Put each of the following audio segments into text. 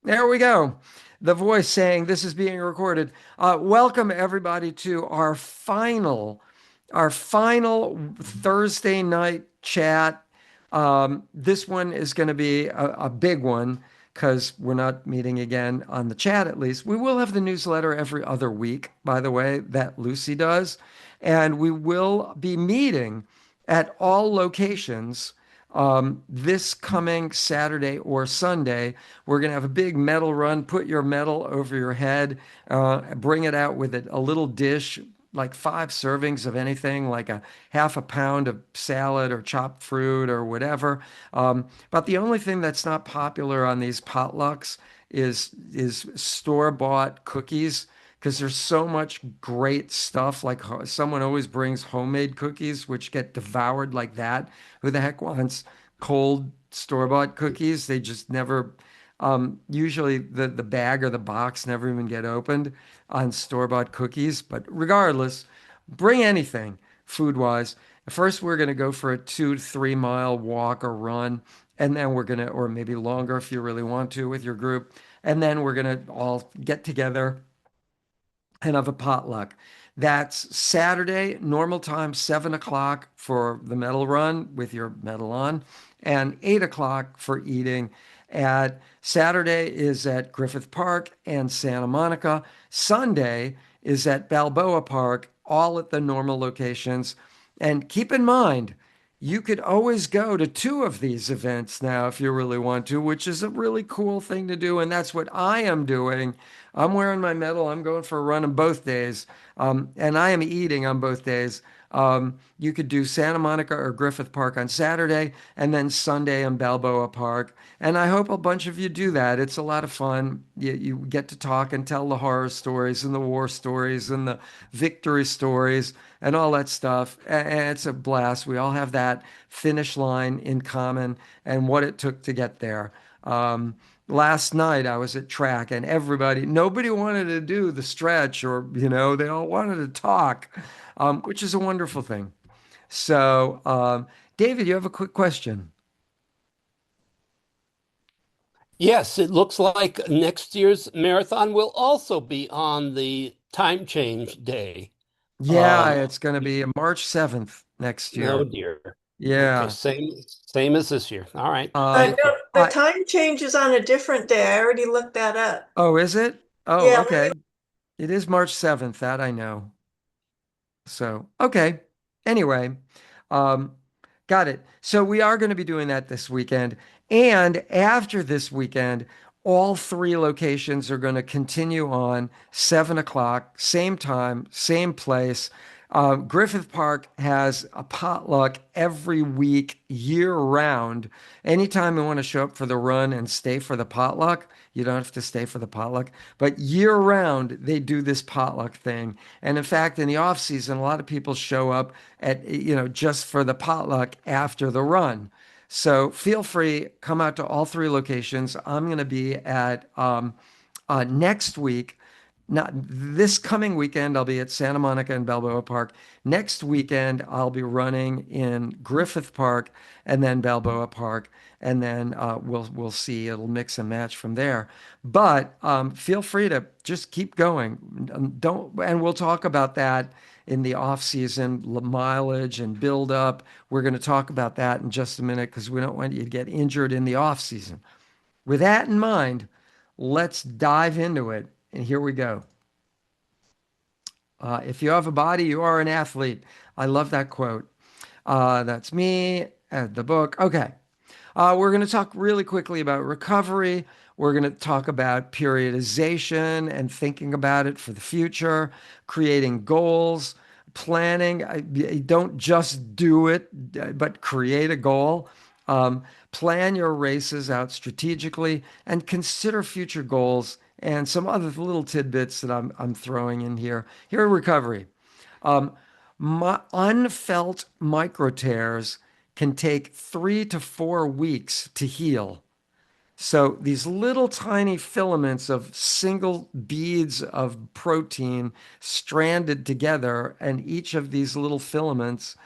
There we go. The voice saying this is being recorded. Welcome everybody to our final Thursday night chat. This one is going to be a big one because we're not meeting again on the chat at least. We will have the newsletter every other week, by the way, that Lucy does. And we will be meeting at all locations this coming Saturday or Sunday. We're going to have a big medal run. Put your medal over your head, bring it out with a little dish, like 5 servings of anything, like a half a pound of salad or chopped fruit or whatever. But the only thing that's not popular on these potlucks is store-bought cookies because there's so much great stuff. Like someone always brings homemade cookies, which get devoured like that. Who the heck wants cold store-bought cookies? They just never, usually the bag or the box never even get opened on store-bought cookies. But regardless, bring anything food-wise. First, we're going to go for a 2 to 3 mile walk or run, and then we're going to, or maybe longer if you really want to with your group. And then we're going to all get together and have a potluck. That's Saturday, normal time, 7 o'clock for the medal run with your medal on, and 8 o'clock for eating. At Saturday is at Griffith Park and Santa Monica. Sunday is at Balboa Park, all at the normal locations. And keep in mind, you could always go to 2 of these events now if you really want to, which is a really cool thing to do. And that's what I am doing. I'm wearing my medal. I'm going for a run on both days. And I am eating on both days. You could do Santa Monica or Griffith Park on Saturday and then Sunday in Balboa Park. And I hope a bunch of you do that. It's a lot of fun. You get to talk and tell the horror stories and the war stories and the victory stories and all that stuff. And it's a blast. We all have that finish line in common and what it took to get there. Last night I was at track and nobody wanted to do the stretch or, they all wanted to talk, which is a wonderful thing. So, David, you have a quick question. Yes, it looks like next year's marathon will also be on the time change day. Yeah, Um, it's going to be March 7th next oh year. dear. Okay, Yeah. same as this year. All right. Um, Thank you. The I, time change is on a different day. I already looked that up. oh, is it? Oh, Yeah, okay. It is March 7th. That I know. So, okay. Anyway, um, got it. So we are going to be doing that this weekend. And after this weekend, all 3 locations are going to continue on 7 o'clock, same time, same place. Griffith Park has a potluck every week, year round. Anytime you want to show up for the run and stay for the potluck, you don't have to stay for the potluck. But year round, they do this potluck thing. And in fact, in the off season, a lot of people show up just for the potluck after the run. So feel free, come out to all 3 locations. I'm going to be at next week. Not this coming weekend, I'll be at Santa Monica and Balboa Park. Next weekend, I'll be running in Griffith Park and then Balboa Park, and then we'll see. It'll mix and match from there. But feel free to just keep going. Don't, and we'll talk about that in the off season mileage and build up. We're going to talk about that in just a minute because we don't want you to get injured in the off season. With that in mind, let's dive into it. And here we go. If you have a body, you are an athlete. I love that quote. That's me at the book. Okay. We're going to talk really quickly about recovery. We're going to talk about periodization and thinking about it for the future, creating goals, planning. Don't just do it, but create a goal. Plan your races out strategically and consider future goals and some other little tidbits that I'm throwing in here. Here, recovery. Um, Unfelt micro tears can take 3 to 4 weeks to heal. So these little tiny filaments of single beads of protein stranded together, and each of these little filaments,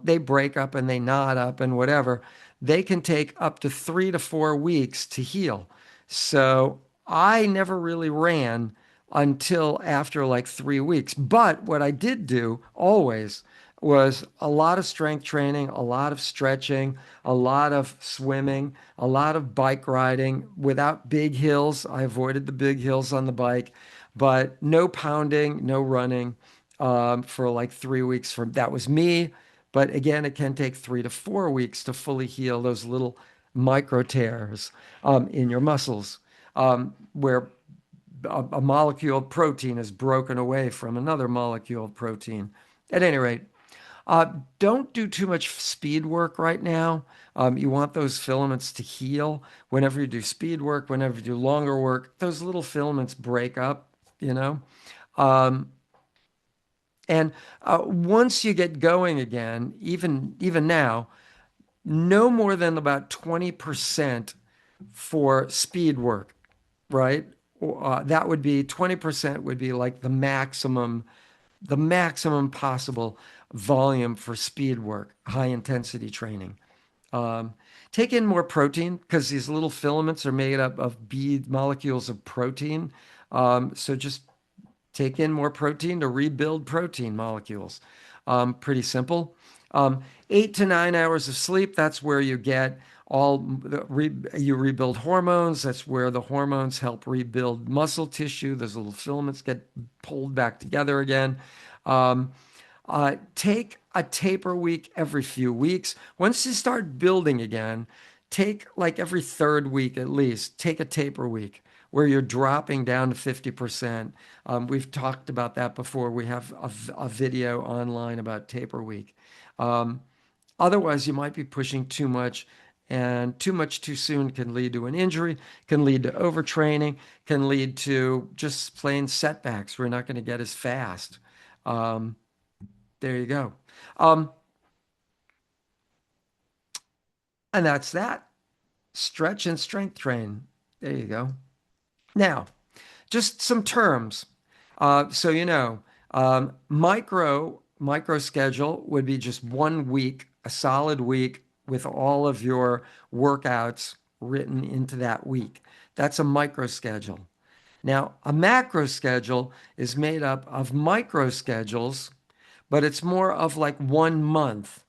they break up and they knot up and whatever. They can take up to 3 to 4 weeks to heal. So I never really ran until after like 3 weeks. But what I did do always was a lot of strength training, a lot of stretching, a lot of swimming, a lot of bike riding without big hills. I avoided the big hills on the bike, but no pounding, no running for like 3 weeks. From that was me. But again, it can take 3 to 4 weeks to fully heal those little micro tears in your muscles where a molecule of protein is broken away from another molecule of protein. At any rate, don't do too much speed work right now. You want those filaments to heal. Whenever you do speed work, whenever you do longer work, those little filaments break up, you know? Um, and once you get going again, even now, no more than about 20% for speed work, right? That would be 20% would be like the maximum possible volume for speed work, high intensity training. Um, Take in more protein because these little filaments are made up of bead molecules of protein. So just take in more protein to rebuild protein molecules. Pretty simple. 8 to 9 hours of sleep, that's where you get you rebuild hormones. That's where the hormones help rebuild muscle tissue. Those little filaments get pulled back together again. Um, Take a taper week every few weeks. Once you start building again, take like every third week at least, take a taper week where you're dropping down to 50%. We've talked about that before. We have a video online about taper week. Um, Otherwise, you might be pushing too much, and too much too soon can lead to an injury, can lead to overtraining, can lead to just plain setbacks. We're not going to get as fast. Um, there you go. Um, and that's that. Stretch and strength train. There you go. Now, just some terms. So you know, micro schedule would be just 1 week, a solid week with all of your workouts written into that week. That's a micro schedule. Now, a macro schedule is made up of micro schedules, but it's more of like 1 month.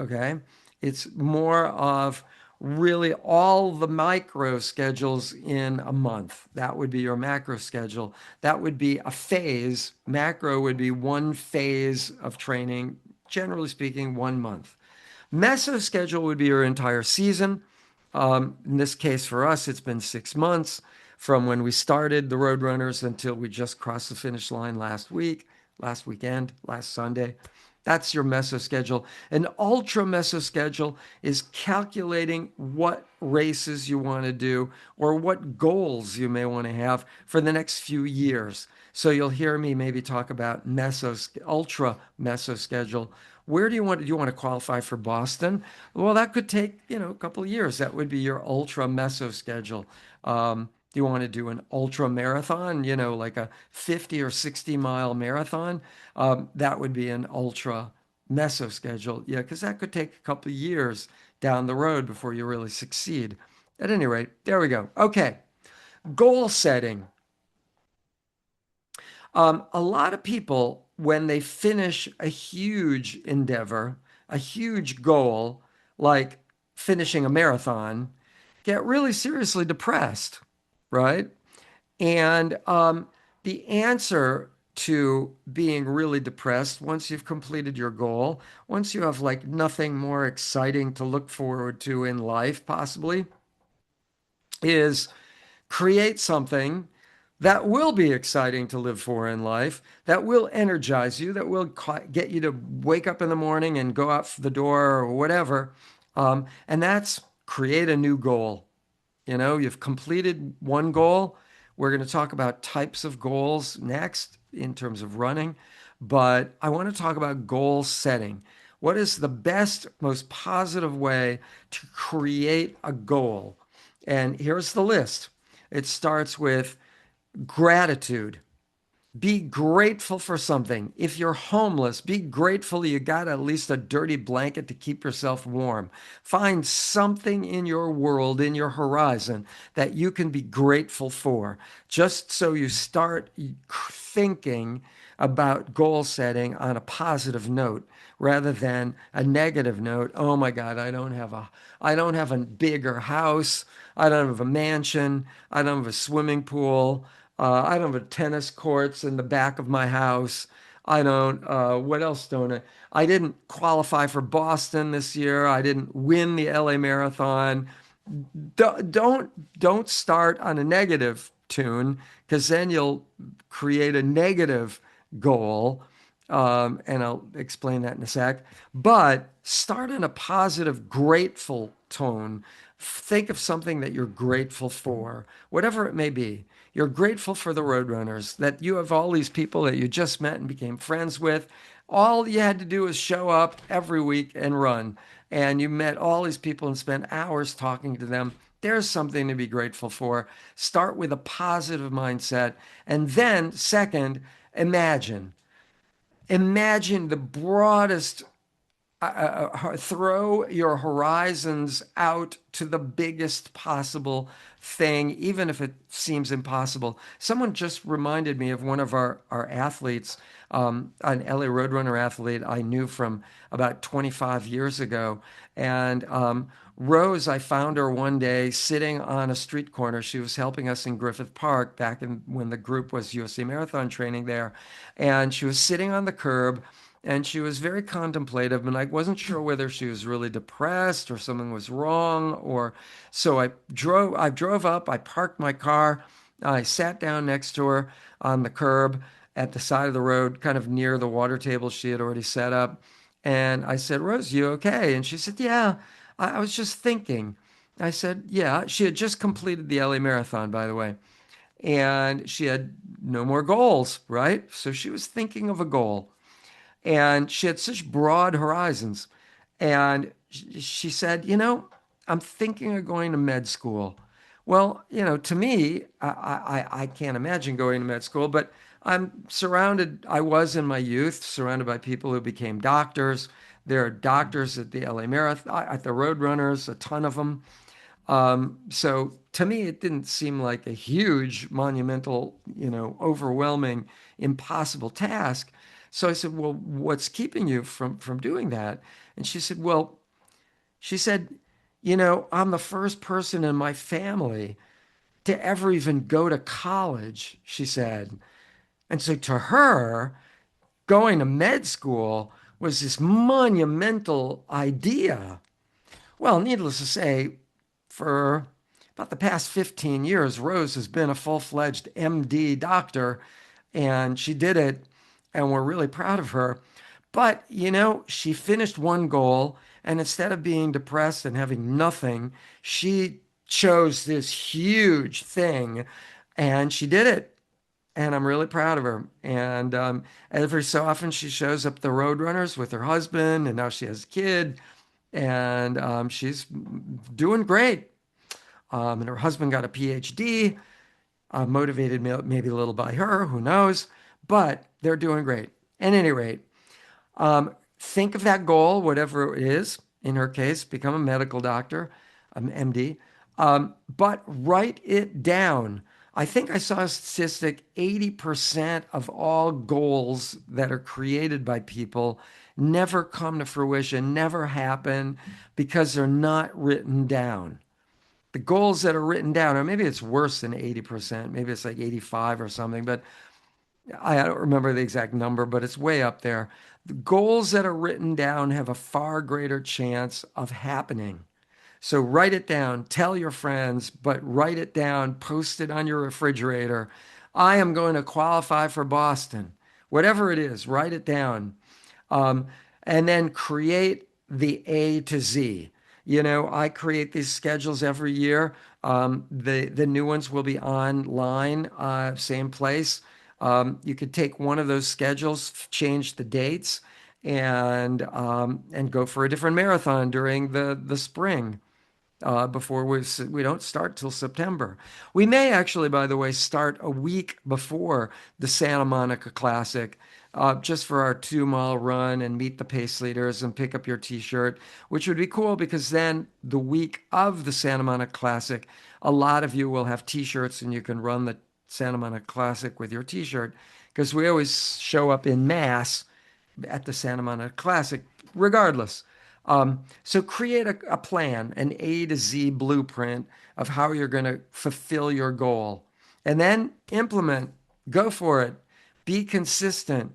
Okay. It's more of really all the micro schedules in a month. That would be your macro schedule. That would be a phase. Macro would be one phase of training, generally speaking, 1 month. Meso schedule would be your entire season. In this case, for us, it's been 6 months from when we started the Roadrunners until we just crossed the finish line last week, last weekend, last Sunday. That's your meso schedule. An ultra meso schedule is calculating what races you want to do or what goals you may want to have for the next few years. So you'll hear me maybe talk about ultra meso schedule. Where do you want to qualify for Boston? Well, that could take, a couple of years. That would be your ultra meso schedule. Do you want to do an ultra marathon, like a 50 or 60-mile marathon? That would be an ultra meso schedule. Yeah, because that could take a couple of years down the road before you really succeed. At any rate, there we go. Okay, goal setting. A lot of people, when they finish a huge endeavor, a huge goal, like finishing a marathon, get really seriously depressed, right? And the answer to being really depressed once you've completed your goal, once you have like nothing more exciting to look forward to in life, possibly, is create something that will be exciting to live for in life, that will energize you, that will get you to wake up in the morning and go out the door or whatever. And that's create a new goal. You've completed one goal. We're going to talk about types of goals next in terms of running, but I want to talk about goal setting. What is the best, most positive way to create a goal? And here's the list. It starts with gratitude. Be grateful for something. If you're homeless, be grateful you got at least a dirty blanket to keep yourself warm. Find something in your world, in your horizon, that you can be grateful for, just so you start thinking about goal setting on a positive note rather than a negative note. Oh my God, I don't have a bigger house. I don't have a mansion. I don't have a swimming pool. I don't have a tennis courts in the back of my house. I don't, what else don't I? I didn't qualify for Boston this year. I didn't win the LA Marathon. Don't start on a negative tune because then you'll create a negative goal. And I'll explain that in a sec. But start in a positive, grateful tone. Think of something that you're grateful for, whatever it may be. You're grateful for the Roadrunners, that you have all these people that you just met and became friends with. All you had to do was show up every week and run. And you met all these people and spent hours talking to them. There's something to be grateful for. Start with a positive mindset. And then, second, imagine. Imagine the broadest throw your horizons out to the biggest possible thing, even if it seems impossible. Someone just reminded me of one of our athletes, an LA Roadrunner athlete I knew from about 25 years ago. And Rose, I found her one day sitting on a street corner. She was helping us in Griffith Park back in when the group was USA Marathon training there. And she was sitting on the curb and she was very contemplative, and I wasn't sure whether she was really depressed or something was wrong. Or so I drove up, I parked my car, I sat down next to her on the curb at the side of the road, kind of near the water table she had already set up. And I said, Rose, you okay? And she said, Yeah, I was just thinking. I said, Yeah. She had just completed the LA Marathon, by the way, and she had no more goals, right? So she was thinking of a goal. And she had such broad horizons. And she said, I'm thinking of going to med school. Well, to me, I can't imagine going to med school, but I was in my youth surrounded by people who became doctors. There are doctors at the LA Marathon, at the Roadrunners, a ton of them. So to me, it didn't seem like a huge, monumental, overwhelming, impossible task. So I said, "Well, what's keeping you from doing that?" And she said, "Well, she said, I'm the first person in my family to ever even go to college," she said. And so to her, going to med school was this monumental idea. Well, needless to say, for about the past 15 years, Rose has been a full-fledged MD doctor, and she did it, and we're really proud of her. But, she finished one goal, and instead of being depressed and having nothing, she chose this huge thing, and she did it. And I'm really proud of her. And every so often, she shows up at the Roadrunners with her husband, and now she has a kid, and she's doing great. And her husband got a PhD, motivated maybe a little by her, who knows? But they're doing great. At any rate, think of that goal, whatever it is. In her case, become a medical doctor, MD, but write it down. I think I saw a statistic 80% of all goals that are created by people never come to fruition, never happen because they're not written down. The goals that are written down, or maybe it's worse than 80%, maybe it's like 85 or something, but I don't remember the exact number, but it's way up there. The goals that are written down have a far greater chance of happening. So write it down, tell your friends, but write it down, post it on your refrigerator. I am going to qualify for Boston. Whatever it is, write it down. Um, and then create the A to Z. I create these schedules every year. The new ones will be online, same place. You could take one of those schedules, change the dates, and go for a different marathon during the spring. before we don't start till September. We may actually, by the way, start a week before the Santa Monica Classic, just for our 2 mile run and meet the pace leaders and pick up your t-shirt, which would be cool because then the week of the Santa Monica Classic, a lot of you will have t-shirts and you can run the Santa Monica Classic with your t-shirt because we always show up in mass at the Santa Monica Classic, regardless. So create a plan, an A to Z blueprint of how you're going to fulfill your goal, and then implement. Go for it. Be consistent.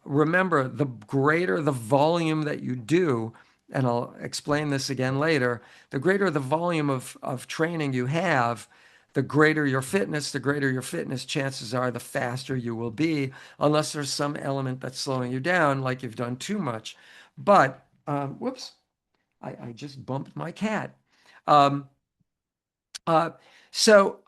Remember, the greater the volume that you do, and I'll explain this again later, the greater the volume of training you have, the greater your fitness, chances are the faster you will be, unless there's some element that's slowing you down, like you've done too much. But, whoops, I just bumped my cat. Um, uh, so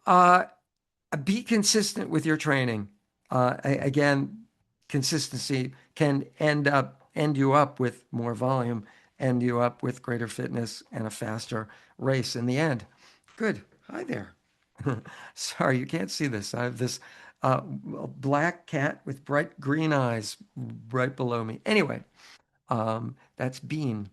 be consistent with your training. Again, consistency can end you up with more volume, end you up with greater fitness and a faster race in the end. Good. Hi there. Sorry, you can't see this. I have this black cat with bright green eyes right below me. Anyway, that's Bean.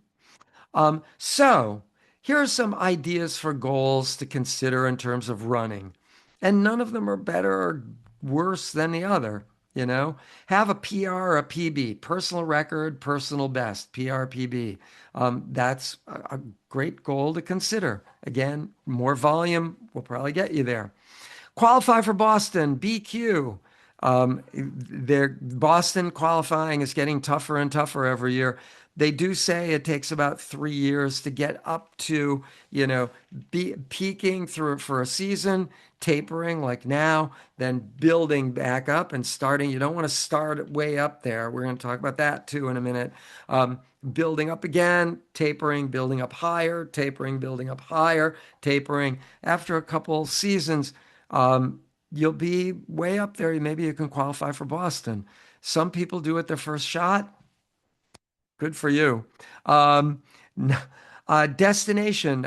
So here are some ideas for goals to consider in terms of running. And none of them are better or worse than the other. You know, have a PR or a PB, personal record, personal best, PR, PB. That's a great goal to consider. Again, more volume will probably get you there. Qualify for Boston, BQ. Boston qualifying is getting tougher and tougher every year. They do say it takes about 3 years to get up to, be peaking through for a season, tapering like now, then building back up and starting. You don't want to start way up there. We're going to talk about that too in a minute. Building up again, tapering, building up higher, tapering, building up higher, tapering. After a couple seasons, you'll be way up there. Maybe you can qualify for Boston. Some people do it their first shot. Good for you. Um, a destination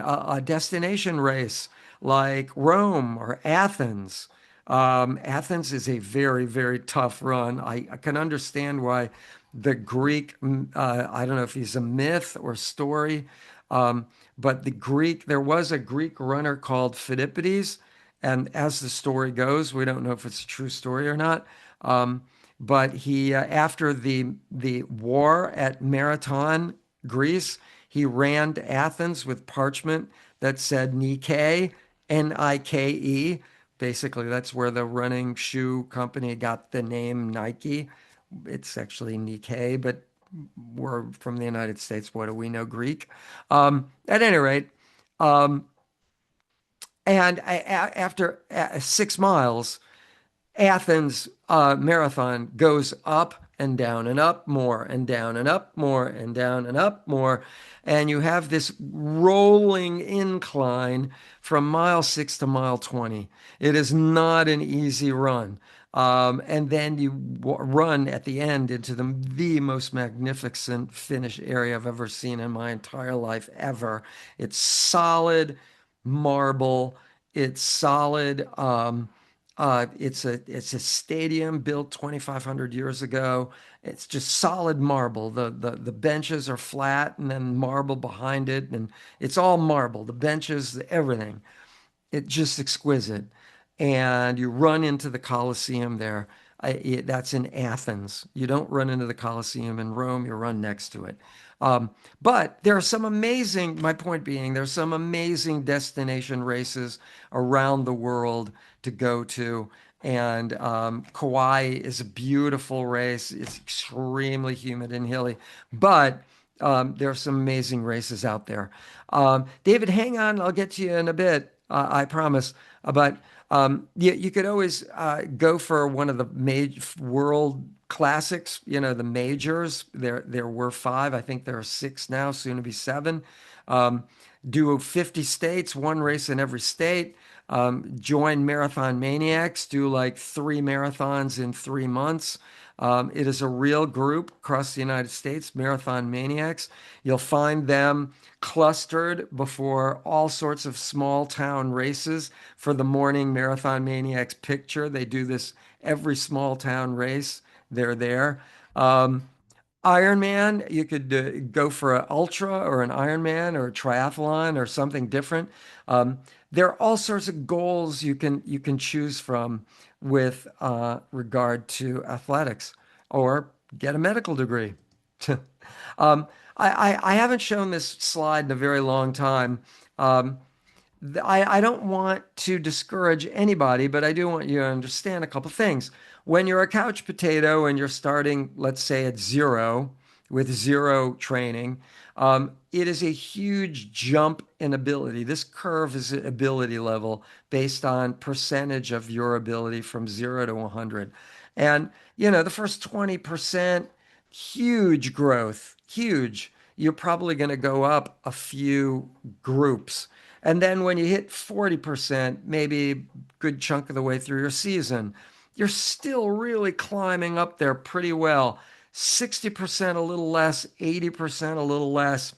race like Rome or Athens. Athens is a very, very tough run. I can understand why the Greek, I don't know if he's a myth or story, but there was a Greek runner called Philippides. And as the story goes, we don't know if it's a true story or not. Um, but he, after the war at Marathon, Greece, he ran to Athens with parchment that said Nike, Nike. Basically, that's where the running shoe company got the name Nike. It's actually Nike, but we're from the United States. What do we know Greek? At any rate, um, after 6 miles, Athens marathon goes up and down and up more and down and up more and down and up more. And you have this rolling incline from mile 6 to mile 20. It is not an easy run. And then you run at the end into the most magnificent finish area I've ever seen in my entire life, ever. It's solid marble. It's solid. It's a stadium built 2,500 years ago. It's just solid marble. The benches are flat and then marble behind it, and it's all marble. The benches, everything. It's just exquisite. And you run into the Colosseum there. That's in Athens. You don't run into the Colosseum in Rome, you run next to it. But there are some amazing, my point being, there's some amazing destination races around the world to go to. And Kauai is a beautiful race. It's extremely humid and hilly, but there are some amazing races out there. David, hang on. I'll get to you in a bit. I promise. But you could always go for one of the major world classics, the majors. There were five. I think there are six now, soon to be seven. Do 50 states, one race in every state. Join Marathon Maniacs, do like 3 marathons in 3 months. It is a real group across the United States, Marathon Maniacs. You'll find them clustered before all sorts of small town races for the morning Marathon Maniacs picture. They do this every small town race. They're there. Um, Ironman, you could go for an ultra or an Ironman or a triathlon or something different. Um, there are all sorts of goals you can choose from with regard to athletics, or get a medical degree. um, I haven't shown this slide in a very long time. Um, I don't want to discourage anybody, but I do want you to understand a couple things. When you're a couch potato and you're starting, let's say, at zero with zero training, it is a huge jump in ability. This curve is an ability level based on percentage of your ability from 0 to 100. And, the first 20%, huge growth, huge. You're probably going to go up a few groups. And then when you hit 40%, maybe a good chunk of the way through your season, you're still really climbing up there pretty well. 60% a little less, 80% a little less.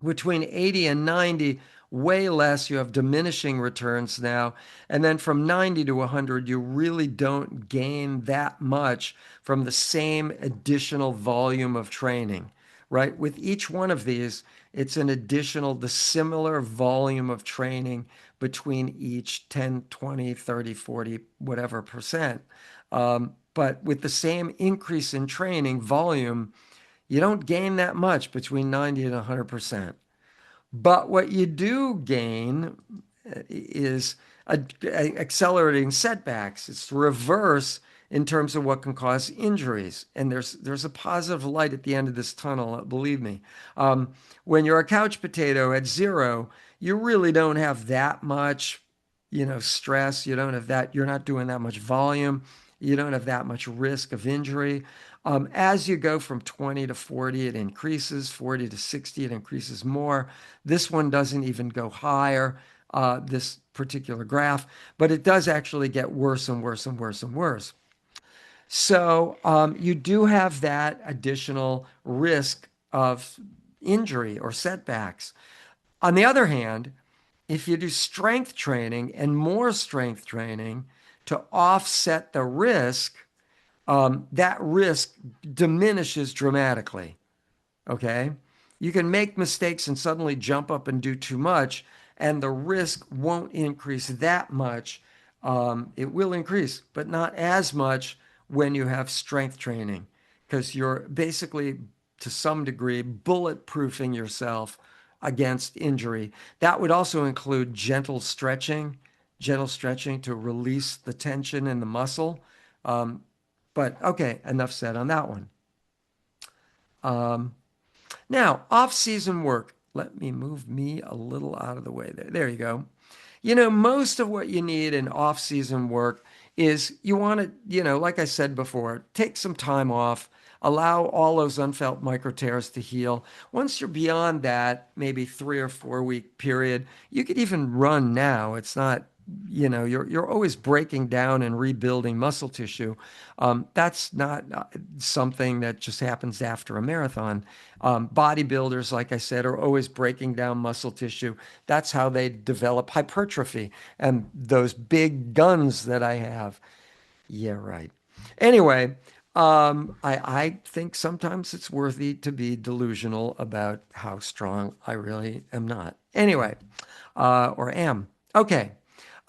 Between 80 and 90, way less. You have diminishing returns now. And then from 90 to 100, you really don't gain that much from the same additional volume of training, right? With each one of these, it's an additional, the similar volume of training between each 10, 20, 30, 40, whatever percent. But with the same increase in training volume, you don't gain that much between 90 and 100%. But what you do gain is accelerating setbacks. It's the reverse in terms of what can cause injuries. And there's a positive light at the end of this tunnel, believe me. When you're a couch potato at zero, you really don't have that much, stress. You don't have that. You're not doing that much volume. You don't have that much risk of injury. As you go from 20 to 40, it increases. 40 to 60, it increases more. This one doesn't even go higher, this particular graph, but it does actually get worse and worse and worse and worse. So you do have that additional risk of injury or setbacks. On the other hand, if you do strength training and more strength training to offset the risk, that risk diminishes dramatically. Okay. You can make mistakes and suddenly jump up and do too much, and the risk won't increase that much. It will increase, but not as much when you have strength training, because you're basically, to some degree, bulletproofing yourself against injury. That would also include gentle stretching to release the tension in the muscle. Um, but okay, enough said on that one. Um, Now, off-season work. Let me move me a little out of the way there. There you go. Most of what you need in off-season work is you want to, like I said before, take some time off, allow all those unfelt micro tears to heal. Once you're beyond that, maybe 3 or 4 week period, you could even run now. It's not, you're always breaking down and rebuilding muscle tissue. That's not something that just happens after a marathon. Bodybuilders, like I said, are always breaking down muscle tissue. That's how they develop hypertrophy and those big guns that I have. Yeah, right. Anyway, I think sometimes it's worthy to be delusional about how strong I really am not. Anyway, or am. Okay.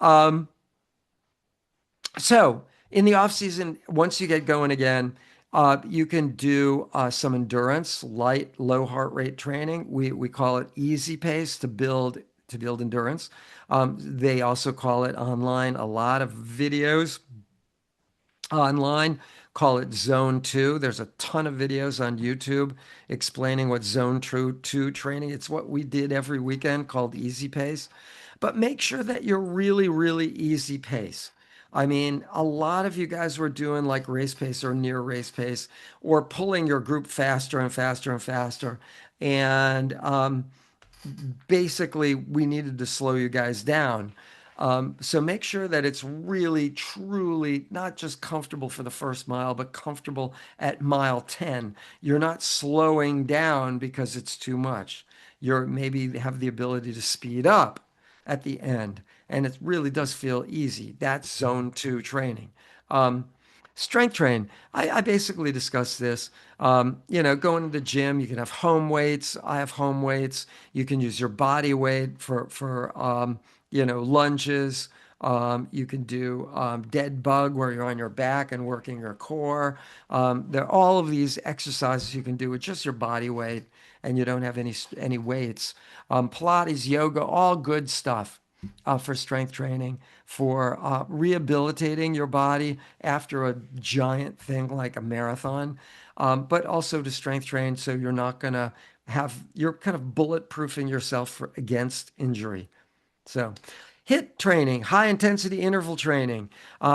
Um, so in the off season, once you get going again, you can do some endurance, light, low heart rate training. We call it easy pace to build endurance. They also call it online. A lot of videos online call it zone 2. There's a ton of videos on YouTube explaining what zone 2 training. It's what we did every weekend, called easy pace. But make sure that you're really, really easy pace. I mean, a lot of you guys were doing like race pace or near race pace, or pulling your group faster and faster and faster. And basically, we needed to slow you guys down. So make sure that it's really, truly not just comfortable for the first mile, but comfortable at mile 10. You're not slowing down because it's too much. You're maybe have the ability to speed up at the end, and it really does feel easy. That's zone two training. Um, Strength train. I basically discussed this. Going to the gym, you can have home weights. I have home weights. You can use your body weight for lunges. You can do dead bug where you're on your back and working your core. There are all of these exercises you can do with just your body weight, and you don't have any weights. Pilates, yoga, all good stuff for strength training, for rehabilitating your body after a giant thing like a marathon, but also to strength train so you're not going to you're kind of bulletproofing yourself against injury. So, hit training, high intensity interval training,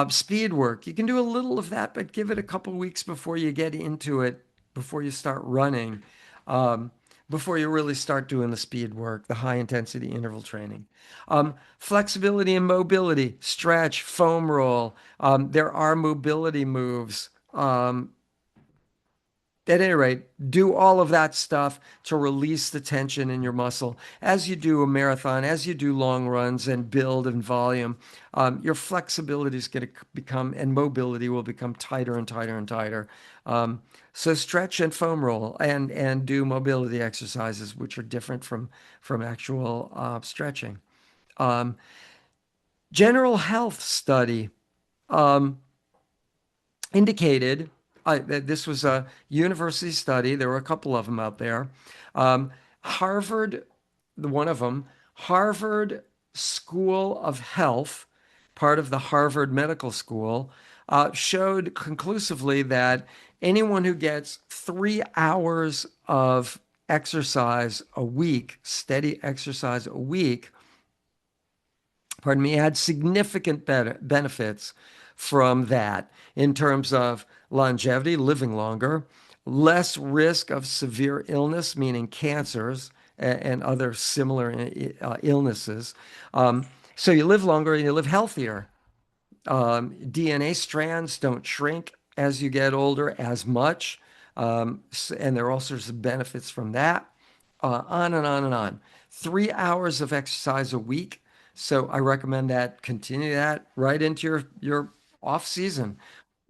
speed work. You can do a little of that, but give it a couple weeks before you get into it, before you start running, um, before you really start doing the speed work, the high intensity interval training. Flexibility and mobility, stretch, foam roll. There are mobility moves. At any rate, do all of that stuff to release the tension in your muscle. As you do a marathon, as you do long runs and build in volume, your flexibility is going to become, and mobility will become tighter and tighter and tighter. So stretch and foam roll and do mobility exercises, which are different from actual stretching. Um, General health study. Um, Indicated that this was a university study. There were a couple of them out there. Harvard, one of them, Harvard School of Health, part of the Harvard Medical School, showed conclusively that anyone who gets 3 hours of exercise a week, steady exercise a week, pardon me, had significant benefits from that in terms of longevity, living longer, less risk of severe illness, meaning cancers and other similar illnesses. So you live longer and you live healthier. DNA strands don't shrink as you get older as much. And there are all sorts of benefits from that. On and on and on. 3 hours of exercise a week. So I recommend that. Continue that right into your off season.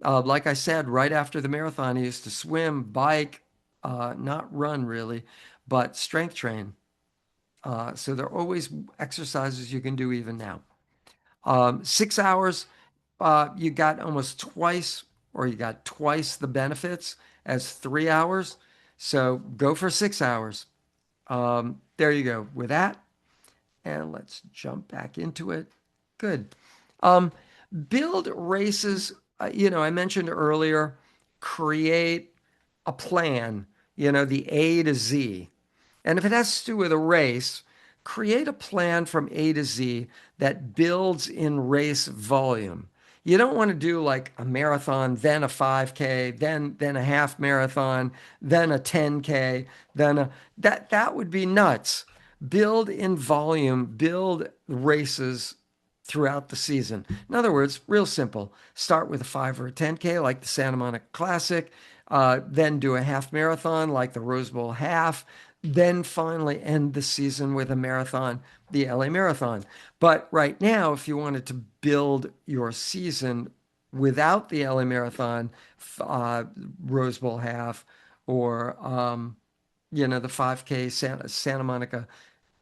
Like I said, right after the marathon, I used to swim, bike, not run really, but strength train. So there are always exercises you can do even now. 6 hours, you got almost twice, or you got twice the benefits as 3 hours. So go for 6 hours. There you go with that. And let's jump back into it. Good. Um, Build races. I mentioned earlier, create a plan, the A to Z. And if it has to do with a race, create a plan from A to Z that builds in race volume. You don't want to do like a marathon, then a 5K, then a half marathon, then a 10K, then a that would be nuts. Build in volume, build races throughout the season. In other words, real simple. Start with a 5 or a 10K like the Santa Monica Classic, then do a half marathon like the Rose Bowl half, then finally end the season with a marathon, the LA Marathon. But right now, if you wanted to build your season without the LA Marathon, Rose Bowl half, or the 5K Santa Monica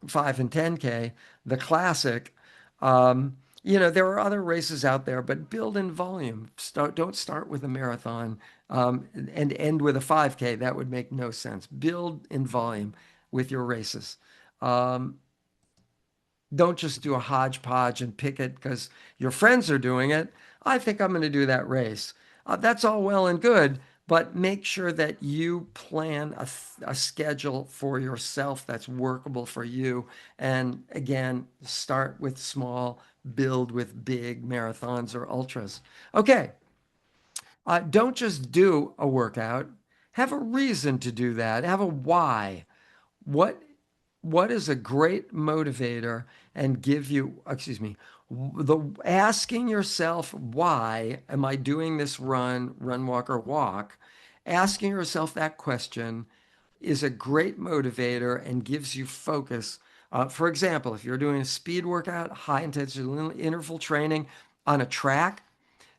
5 and 10K, the classic. There are other races out there, but build in volume. Don't start with a marathon and end with a 5K. That would make no sense. Build in volume with your races. Um, don't just do a hodgepodge and pick it because your friends are doing it. I think I'm going to do that race. That's all well and good, but make sure that you plan a schedule for yourself that's workable for you. And again, start with small, build with big marathons or ultras. Okay, don't just do a workout. Have a reason to do that. Have a why. What what is a great motivator and give you, excuse me, the asking yourself, why am I doing this run, walk, or walk? Asking yourself that question is a great motivator and gives you focus. For example, if you're doing a speed workout, high intensity interval training on a track,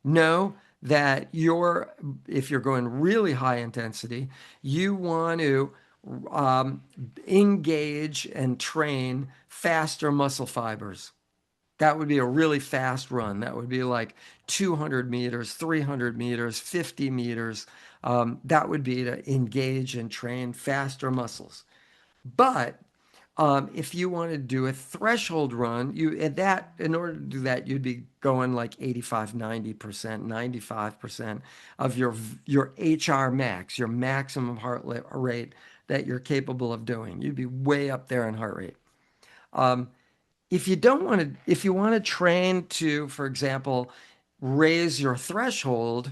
know that if you're going really high intensity, you want to um, engage and train faster muscle fibers. That would be a really fast run. That would be like 200 meters, 300 meters, 50 meters. That would be to engage and train faster muscles. But if you want to do a threshold run, in order to do that, you'd be going like 85, 90%, 95% of your HR max, your maximum rate that you're capable of doing. You'd be way up there in heart rate. If you want to train to, for example, raise your threshold,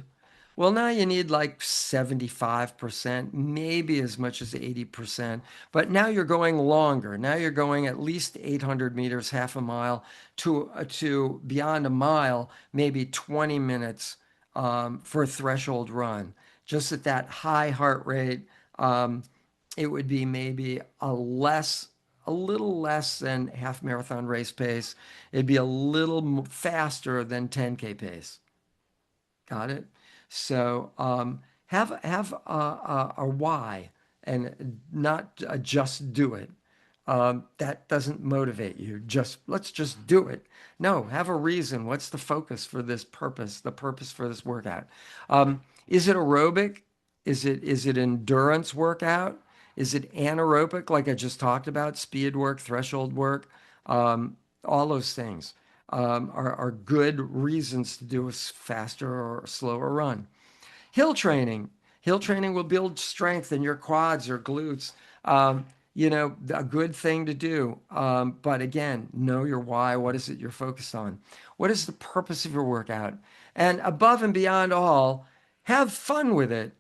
well, now you need like 75%, maybe as much as 80%. But now you're going longer. Now you're going at least 800 meters, half a mile, to beyond a mile, maybe 20 minutes for a threshold run. Just at that high heart rate, it would be maybe a little less than half marathon race pace. It'd be a little faster than 10K pace. Got it? So have a why and not just do it. That doesn't motivate you. Just let's just do it. No, have a reason. What's the focus for this purpose? The purpose for this workout. Is it aerobic? Is it endurance workout? Is it anaerobic, like I just talked about, speed work, threshold work? All those things are good reasons to do a faster or slower run. Hill training. Hill training will build strength in your quads or glutes. Um, a good thing to do. But again, know your why. What is it you're focused on? What is the purpose of your workout? And above and beyond all, have fun with it.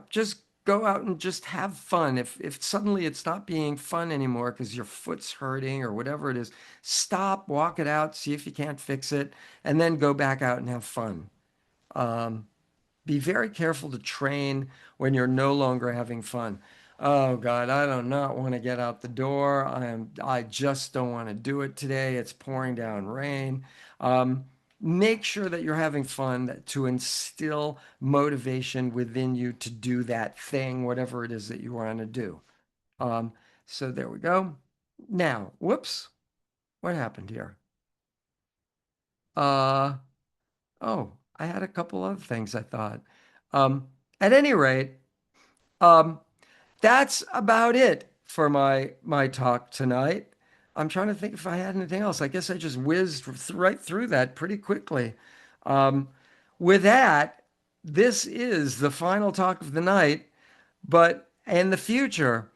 Just go out and just have fun. If suddenly it's not being fun anymore because your foot's hurting or whatever it is, stop, walk it out, see if you can't fix it, and then go back out and have fun. Um, be very careful to train when you're no longer having fun. Oh God, I do not want to get out the door. I just don't want to do it today. It's pouring down rain. Um, Make sure that you're having fun to instill motivation within you to do that thing, whatever it is that you want to do. Um, so there we go. Now, whoops, what happened here? Uh, oh, I had a couple other things I thought. Um, at any rate, um, that's about it for my talk tonight. I'm trying to think if I had anything else. I guess I just whizzed right through that pretty quickly. Um, with that, this is the final talk of the night. But in the future,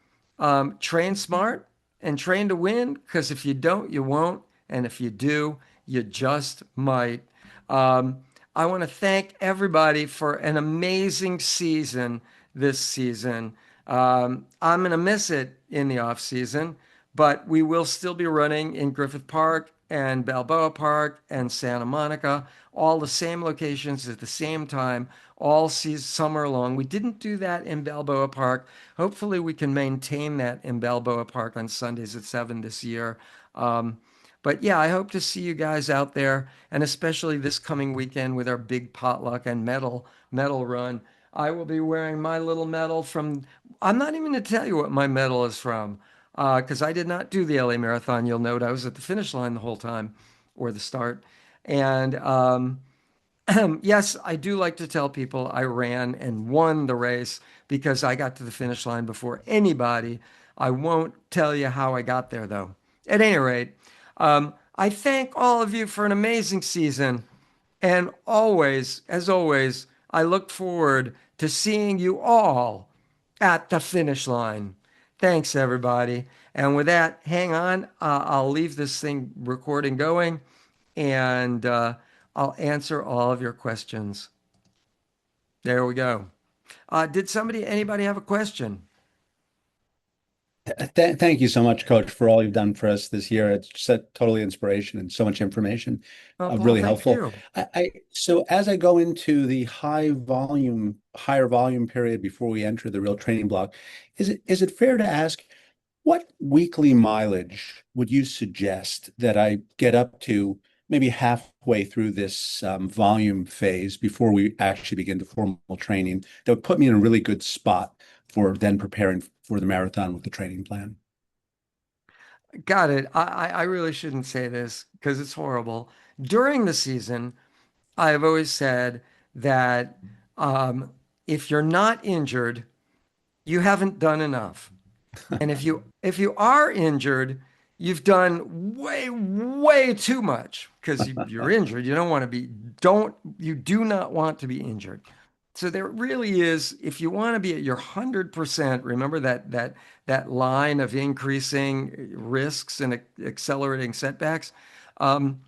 train smart and train to win, because if you don't, you won't. And if you do, you just might. Um, I want to thank everybody for an amazing season this season. I'm going to miss it in the off season, but we will still be running in Griffith Park and Balboa Park and Santa Monica, all the same locations at the same time, all season, summer long. We didn't do that in Balboa Park. Hopefully, we can maintain that in Balboa Park on Sundays at 7 this year. Um, but yeah, I hope to see you guys out there, and especially this coming weekend with our big potluck and medal run. I will be wearing my little medal from. I'm not even going to tell you what my medal is from, because I did not do the LA Marathon. You'll note I was at the finish line the whole time, or the start, and yes, I do like to tell people I ran and won the race because I got to the finish line before anybody. I won't tell you how I got there, though. At any rate, I thank all of you for an amazing season. And always, as always, I look forward to seeing you all at the finish line. Thanks, everybody. And with that, hang on. I'll leave this thing recording going and I'll answer all of your questions. There we go. Anybody have a question? Thank you so much, Coach, for all you've done for us this year. It's just a totally inspiration and so much information, Oh, Paul, really thank helpful. you. So as I go into the higher volume period before we enter the real training block, is it fair to ask what weekly mileage would you suggest that I get up to maybe halfway through this volume phase before we actually begin the formal training that would put me in a really good spot for then preparing for the marathon with the training plan? Got it. I really shouldn't say this because it's horrible. During the season, I have always said that um, if you're not injured, you haven't done enough. And if you are injured, you've done way too much because you're injured. You do not want to be injured. So there really is, if you want to be at your 100%, remember that line of increasing risks and accelerating setbacks. Um,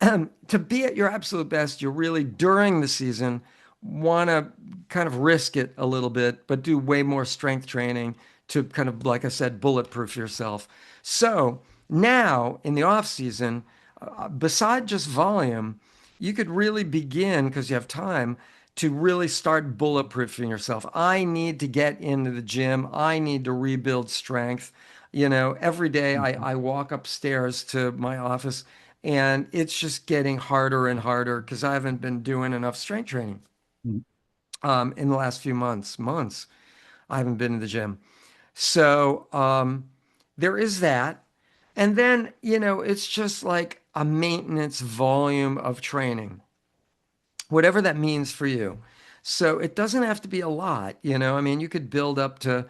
to be at your absolute best, you really, during the season, want to kind of risk it a little bit, but do way more strength training to kind of, like I said, bulletproof yourself. So now in the off season, beside just volume, you could really begin, because you have time, to really start bulletproofing yourself. I need to get into the gym. I need to rebuild strength. Every day I walk upstairs to my office and it's just getting harder and harder because I haven't been doing enough strength training in the last few months. I haven't been to the gym. So there is that. And then, it's just like a maintenance volume of training, whatever that means for you. So it doesn't have to be a lot, I mean, you could build up to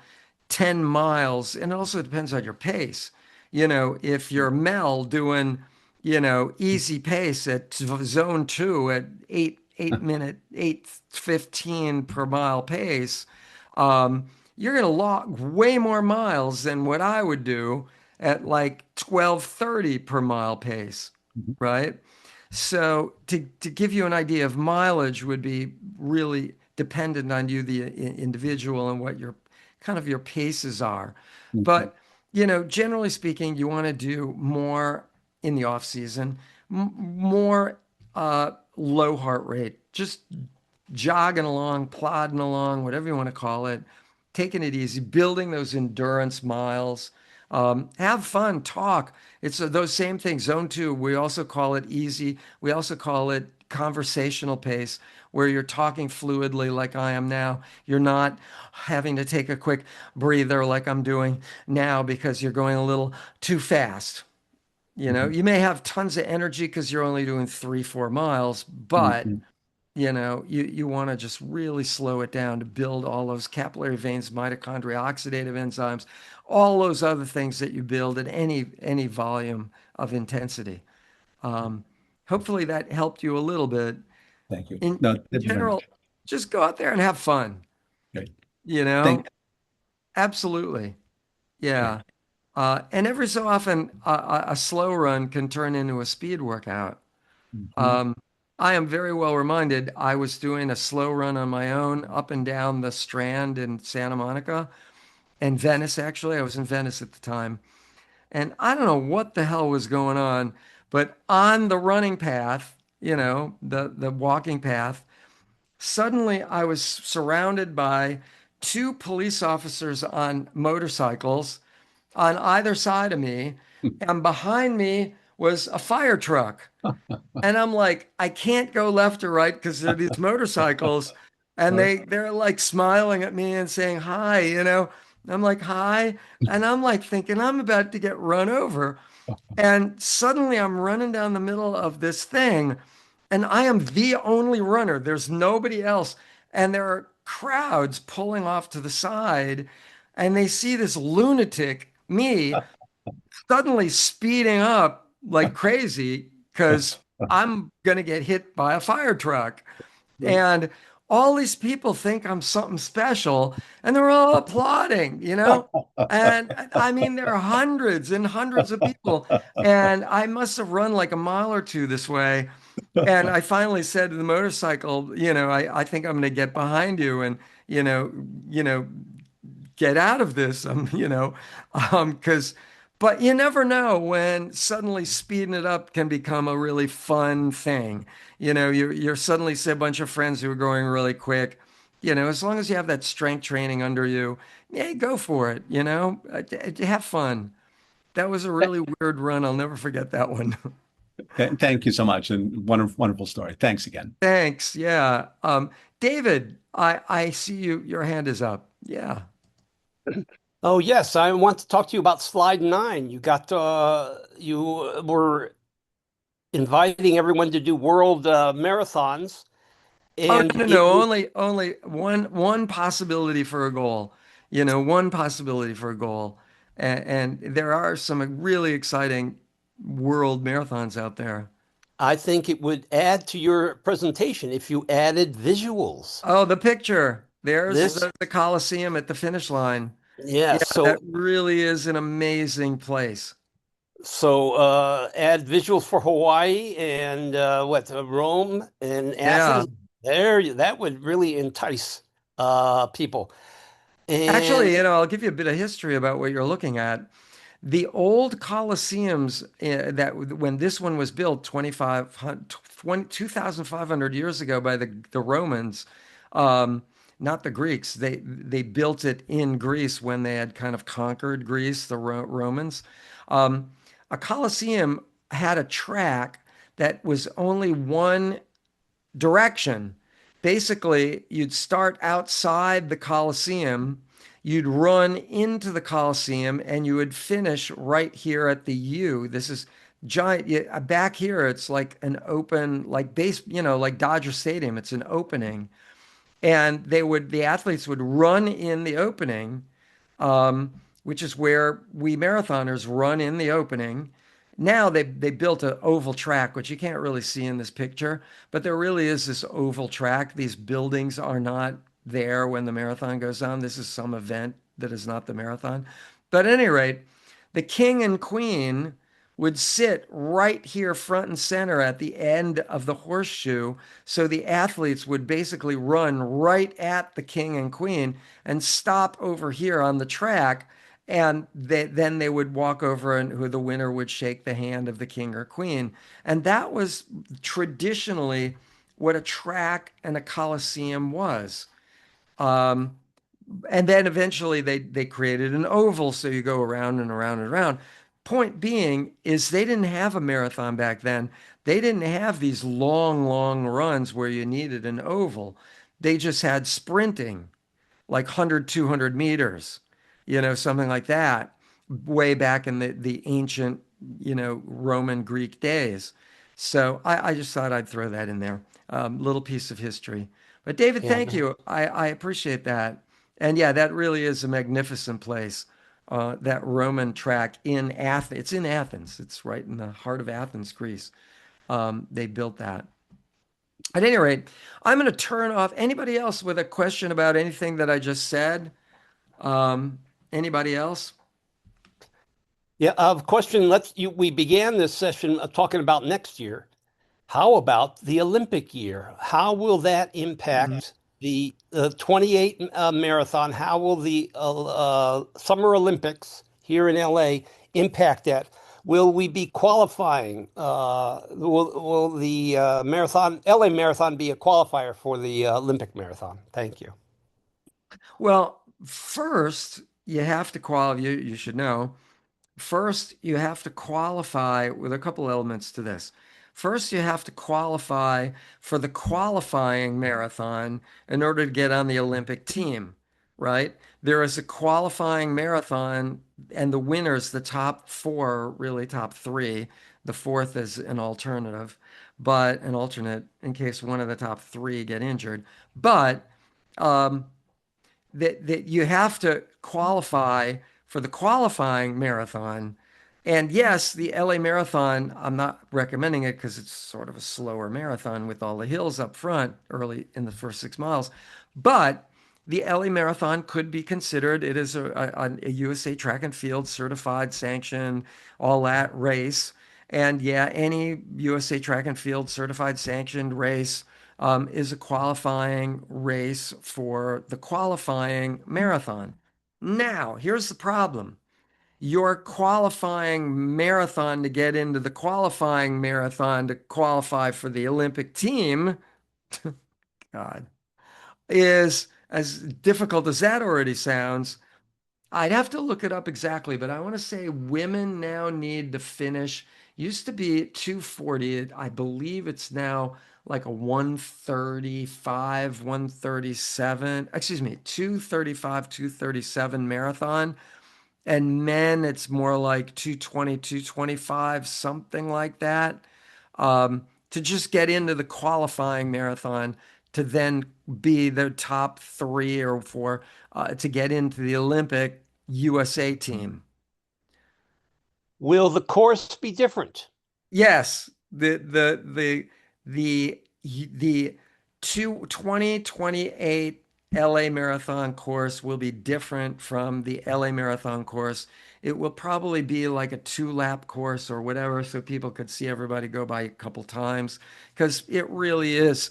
10 miles, and it also depends on your pace. If you're Mel doing, easy pace at zone two at 8 minute, 8:15 per mile pace, you're going to log way more miles than what I would do at like 12:30 per mile pace, Mhm. right? So to give you an idea of mileage would be really dependent on you, the individual, and what your kind of your paces are. Mhm. But, generally speaking, you want to do more in the off season, more low heart rate, just jogging along, plodding along, whatever you want to call it, taking it easy, building those endurance miles. Have fun, talk. It's those same things. Zone two, we also call it easy. We also call it conversational pace, where you're talking fluidly like I am now. You're not having to take a quick breather like I'm doing now because you're going a little too fast. Mhm. You may have tons of energy because you're only doing 3, 4 miles, but Mhm. you want to just really slow it down to build all those capillary veins, mitochondria, oxidative enzymes, all those other things that you build at any volume of intensity. Um, Hopefully that helped you a little bit. Thank you. In No, thank you very general, much. just go out there and have fun, Great. you know? Thank, Absolutely. great. Yeah. And every so often, a slow run can turn into a speed workout. Mhm. Um, I am very well reminded. I was doing a slow run on my own up and down the Strand in Santa Monica and Venice, actually. I was in Venice at the time. And I don't know what the hell was going on, but on the running path, the walking path, suddenly I was surrounded by two police officers on motorcycles on either side of me, and behind me was a fire truck. And I'm like, I can't go left or right because there are these motorcycles, and Right. they're like smiling at me and saying hi. I'm like, hi. And I'm like thinking I'm about to get run over. And suddenly I'm running down the middle of this thing, and I am the only runner. There's nobody else. And there are crowds pulling off to the side, and they see this lunatic, me, suddenly speeding up like crazy because I'm going to get hit by a fire truck. Right. And all these people think I'm something special and they're all applauding. And I mean, there are hundreds and hundreds of people. And I must have run like a mile or two this way. And I finally said to the motorcycle, I think I'm going to get behind you and, you know, get out of this. Because, but you never know when suddenly speeding it up can become a really fun thing. You're suddenly see a bunch of friends who are going really quick. As long as you have that strength training under you, yeah, go for it. Have fun. That was a really weird run. I'll never forget that one. Thank you so much, and wonderful story. Thanks again. Thanks. Yeah. David, I see your hand is up. Yeah. Oh, yes, I want to talk to you about slide 9. You were inviting everyone to do world marathons, Oh, and no, no, it no. would, Only one possibility for a goal. One possibility for a goal. And there are some really exciting world marathons out there. I think it would add to your presentation if you added visuals. Oh, the picture. There's This, the Coliseum at the finish line. yeah, Yeah, that really is an amazing place. add visuals for Hawaii and Rome and Yeah. Athens. That would really entice people. Actually, And I'll give you a bit of history about what you're looking at. The old Colosseums that when this one was built 2,500 years ago by the Romans, um, not the Greeks. They built it in Greece when they had kind of conquered Greece, the Romans. Um, a Colosseum had a track that was only one direction. Basically, you'd start outside the Coliseum, you'd run into the Coliseum, and you would finish right here at the U. This is giant. Back here, it's like an open, like like Dodger Stadium. It's an opening, and the athletes would run in the opening, which is where we marathoners run in the opening. Now they built an oval track, which you can't really see in this picture, but there really is this oval track. These buildings are not there when the marathon goes on. This is some event that is not the marathon. But at any rate, the king and queen would sit right here front and center at the end of the horseshoe. So the athletes would basically run right at the king and queen and stop over here on the track. And then they would walk over and who the winner would shake the hand of the king or queen. And that was traditionally what a track and a coliseum was. Um, and then eventually they created an oval, so you go around and around and around. Point being is they didn't have a marathon back then. They didn't have these long runs where you needed an oval. They just had sprinting like 100, 200 meters, something like that, way back in the ancient, Roman Greek days. So I just thought I'd throw that in there. Little piece of history. But David, yeah, thank you. I appreciate that. And yeah, that really is a magnificent place. That Roman track in Athens. It's in Athens. It's right in the heart of Athens, Greece. They built that. At any rate, I'm going to turn off. Anybody else with a question about anything that I just said? Um, Anybody else? yeah. Question. We began this session talking about next year. How about the Olympic year? How will that Mhm. impact the 28 marathon? How will the Summer Olympics here in LA impact that? Will we be qualifying? Will the LA marathon be a qualifier for the Olympic marathon? Thank you. Well, first, you have to qualify. You should know. First, you have to qualify with a couple elements to this. First, you have to qualify for the qualifying marathon in order to get on the Olympic team, right? There is a qualifying marathon, and the winners, the top four, really top three. The fourth is an alternative, but an alternate in case one of the top three get injured. But um, that you have to qualify for the qualifying marathon. And yes, the LA Marathon, I'm not recommending it because it's sort of a slower marathon with all the hills up front early in the first 6 miles. But the LA Marathon could be considered, it is a USA Track and Field certified, sanctioned, all that race. And yeah, any USA Track and Field certified, sanctioned race is a qualifying race for the qualifying marathon. Now, here's the problem. Your qualifying marathon to get into the qualifying marathon to qualify for the Olympic team, God, is as difficult as that already sounds. I'd have to look it up exactly, but I want to say women now need to finish. Used to be 240. I believe it's now like a 135, 137, excuse me, 235, 237 marathon. And men, it's more like 220, 225, something like that. To just get into the qualifying marathon to then be the top three or four to get into the Olympic USA team. Will the course be different? Yes, the 2028 LA Marathon course will be different from the LA Marathon course. It will probably be like a two-lap course or whatever, so people could see everybody go by a couple times, because it really is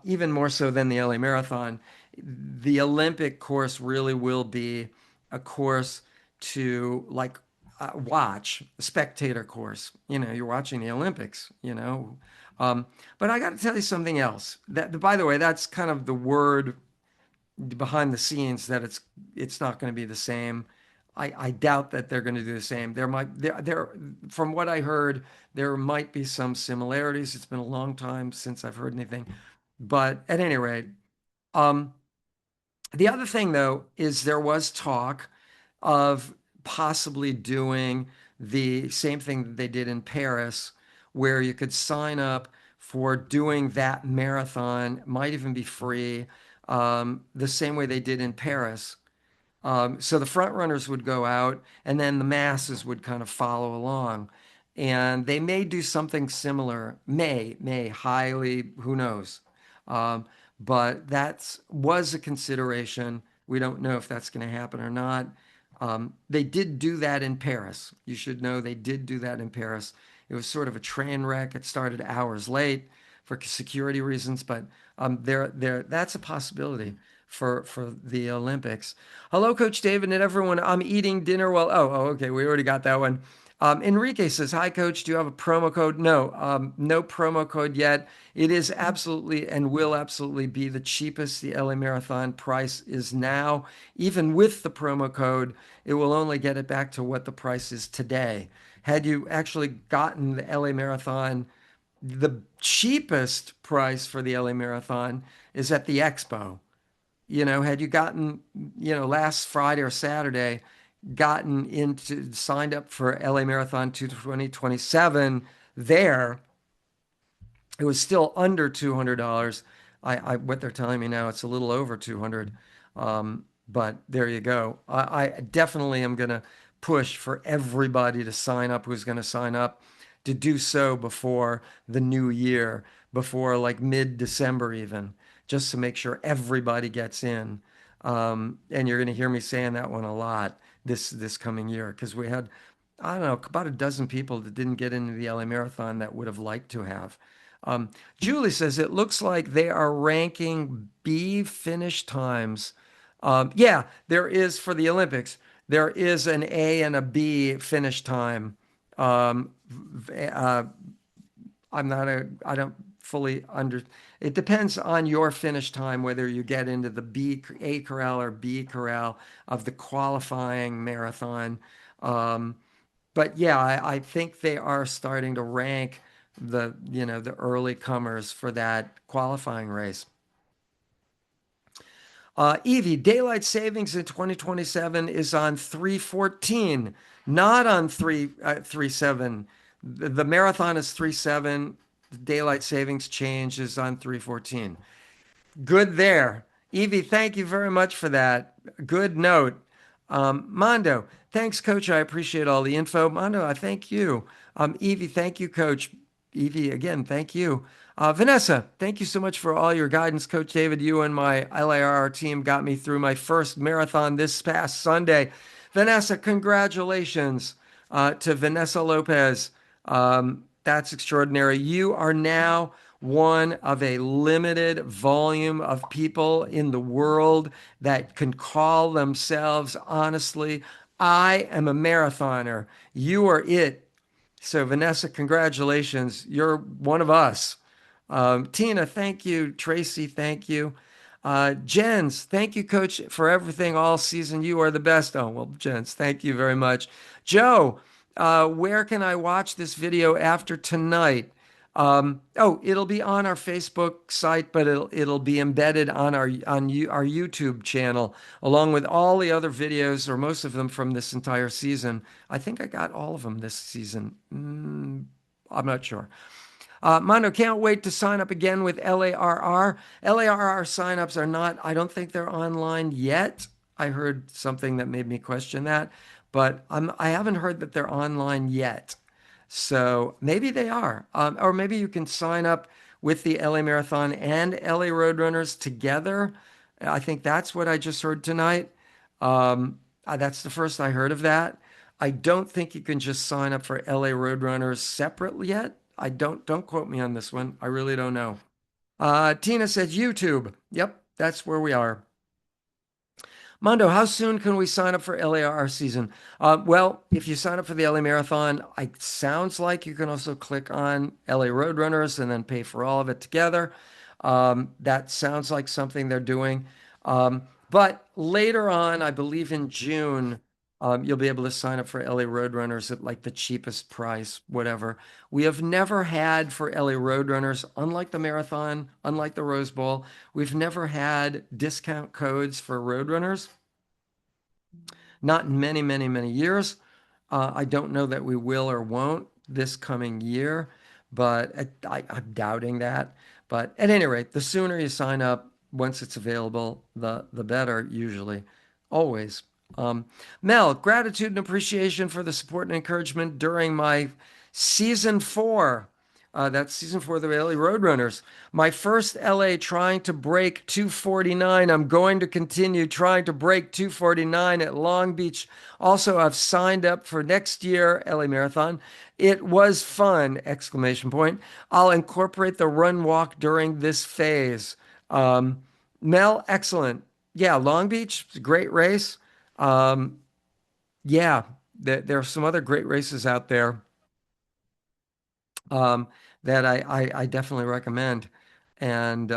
even more so than the LA Marathon. The Olympic course really will be a course to like watch a spectator course. You know, you're watching the Olympics, you know. But I got to tell you something else. That, by the way, that's kind of the word behind the scenes that it's not going to be the same. I doubt that they're going to do the same. There from what I heard, there might be some similarities. It's been a long time since I've heard anything, but at any rate, um, the other thing, though, is there was talk of possibly doing the same thing that they did in Paris, where you could sign up for doing that marathon, might even be free, the same way they did in Paris. So the front runners would go out, and then the masses would kind of follow along. And they may do something similar. Highly, who knows? Um, but that was a consideration. We don't know if that's going to happen or not. They did do that in Paris. You should know they did do that in Paris. It was sort of a train wreck. It started hours late for security reasons, but that's a possibility for the Olympics. Hello, Coach David and everyone. I'm eating dinner while. Okay. We already got that one. Enrique says, "Hi, Coach. Do you have a promo code?" No, no promo code yet. It is absolutely and will absolutely be the cheapest the LA Marathon price is now. Even with the promo code, it will only get it back to what the price is today. Had you actually gotten the LA Marathon, the cheapest price for the LA Marathon is at the Expo. You know, had you gotten, last Friday or Saturday, gotten into signed up for LA Marathon 2027 there, it was still under $200. What they're telling me now, it's a little over 200. But there you go. I definitely am going to push for everybody to sign up who's going to sign up to do so before the new year, before like mid-December even, just to make sure everybody gets in. And you're going to hear me saying that one a lot this coming year, because we had, I don't know, about a dozen people that didn't get into the LA Marathon that would have liked to have. Julie says it looks like they are ranking B finish times. Yeah, there is for the Olympics. There is an A and a B finish time. Um, uh, I don't fully under. It depends on your finish time whether you get into the A corral or B corral of the qualifying marathon. Um, but yeah, I think they are starting to rank the early comers for that qualifying race. Evie, daylight savings in 2027 is on 314, not on 37. The marathon is 37. The daylight savings change is on 314. Good there. Evie, thank you very much for that. Good note. Mondo, thanks, Coach. I appreciate all the info. Mondo, I thank you. Evie, thank you, Coach. Evie, again, thank you. Vanessa, thank you so much for all your guidance, Coach David. You and my LARR team got me through my first marathon this past Sunday. Vanessa, congratulations to Vanessa Lopez. That's extraordinary. You are now one of a limited volume of people in the world that can call themselves honestly, I am a marathoner. You are it. So, Vanessa, congratulations. You're one of us. Tina, thank you. Tracy, thank you. Jens, thank you, Coach, for everything all season. You are the best. Oh, well, Jens, thank you very much. Joe, where can I watch this video after tonight? Oh, it'll be on our Facebook site, but it'll be embedded on our YouTube channel, along with all the other videos, or most of them from this entire season. I think I got all of them this season. I'm not sure. Mondo, can't wait to sign up again with LARR. LARR signups are not, I don't think they're online yet. I heard something that made me question that, but I haven't heard that they're online yet. So maybe they are. Or maybe you can sign up with the LA Marathon and LA Roadrunners together. I think that's what I just heard tonight. That's the first I heard of that. I don't think you can just sign up for LA Roadrunners separately yet. I don't quote me on this one. I really don't know. Tina said YouTube. Yep, that's where we are. Mondo, how soon can we sign up for LAR season? Well, if you sign up for the LA Marathon, it sounds like you can also click on LA Roadrunners and then pay for all of it together. That sounds like something they're doing. But later on, I believe in June, you'll be able to sign up for LA Roadrunners at like the cheapest price, whatever. We have never had for LA Roadrunners, unlike the marathon, unlike the Rose Bowl, we've never had discount codes for Roadrunners. Not in many, many, many years. I don't know that we will or won't this coming year, but I'm doubting that. But at any rate, the sooner you sign up, once it's available, the better, usually, always. Mel, gratitude and appreciation for the support and encouragement during my season four. That's season four of the LA Roadrunners. My first LA trying to break 249. I'm going to continue trying to break 249 at Long Beach. Also, I've signed up for next year LA Marathon. It was fun! Exclamation point. I'll incorporate the run walk during this phase. Mel, excellent. Yeah, Long Beach, great race. Um, yeah, there are some other great races out there um, that I definitely recommend. And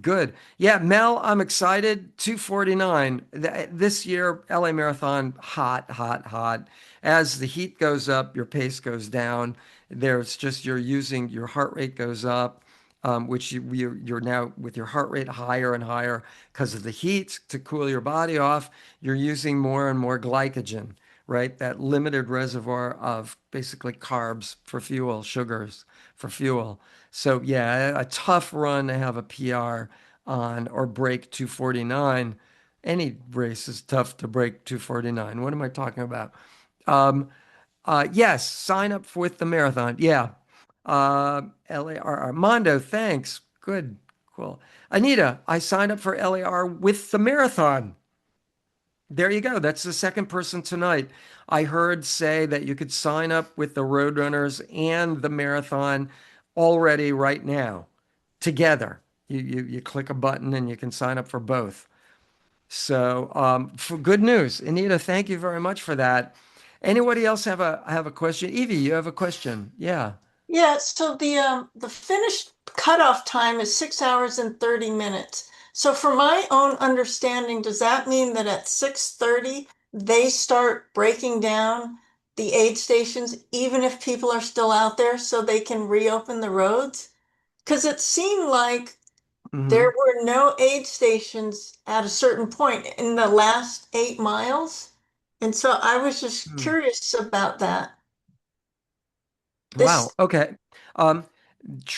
good. Yeah, Mel, I'm excited. 249. This year, LA Marathon, hot, hot, hot. As the heat goes up, your pace goes down. There's just your heart rate goes up, which you're now with your heart rate higher and higher because of the heat to cool your body off. You're using more and more glycogen, right? That limited reservoir of basically carbs for fuel, sugars for fuel. So yeah, a tough run to have a PR on or break 249. Any race is tough to break 249. What am I talking about? Um, yes, sign up with the marathon. Yeah. LAR. Mondo, thanks. Good. Cool. Anita, I signed up for LAR with the marathon. There you go. That's the second person tonight. I heard say that you could sign up with the Roadrunners and the marathon already right now together. You click a button and you can sign up for both. So for good news, Anita, thank you very much for that. Anybody else have a question? Evie, you have a question? Yeah. Yeah, so the finished cutoff time is 6 hours and 30 minutes. So for my own understanding, does that mean that at 6:30 they start breaking down the aid stations, even if people are still out there, so they can reopen the roads? Because it seemed like there Hmm. were no aid stations at a certain point in the last 8 miles. And so I was just curious about that. Wow. This, Okay. Um,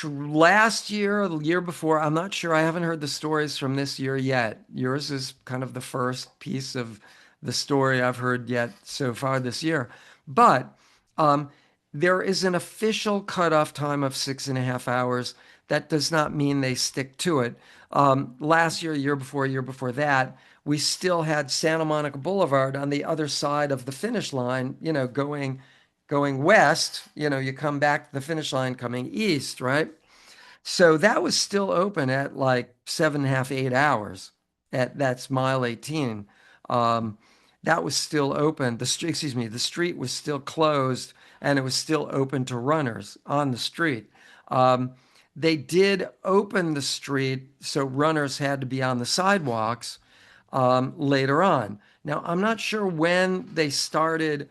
Last year or the year before, I'm not sure. I haven't heard the stories from this year yet. Yours is kind of the first piece of the story I've heard yet so far this year. But um, there is an official cutoff time of 6.5 hours. That does not mean they stick to it. Last year, year before that, we still had Santa Monica Boulevard on the other side of the finish line, going west, you come back to the finish line coming east, right? So that was still open at like 7.5, 8 hours. That's mile 18. Um, that was still open. The street, excuse me, the street was still closed and it was still open to runners on the street. Um, they did open the street, so runners had to be on the sidewalks later on. Now, I'm not sure when they started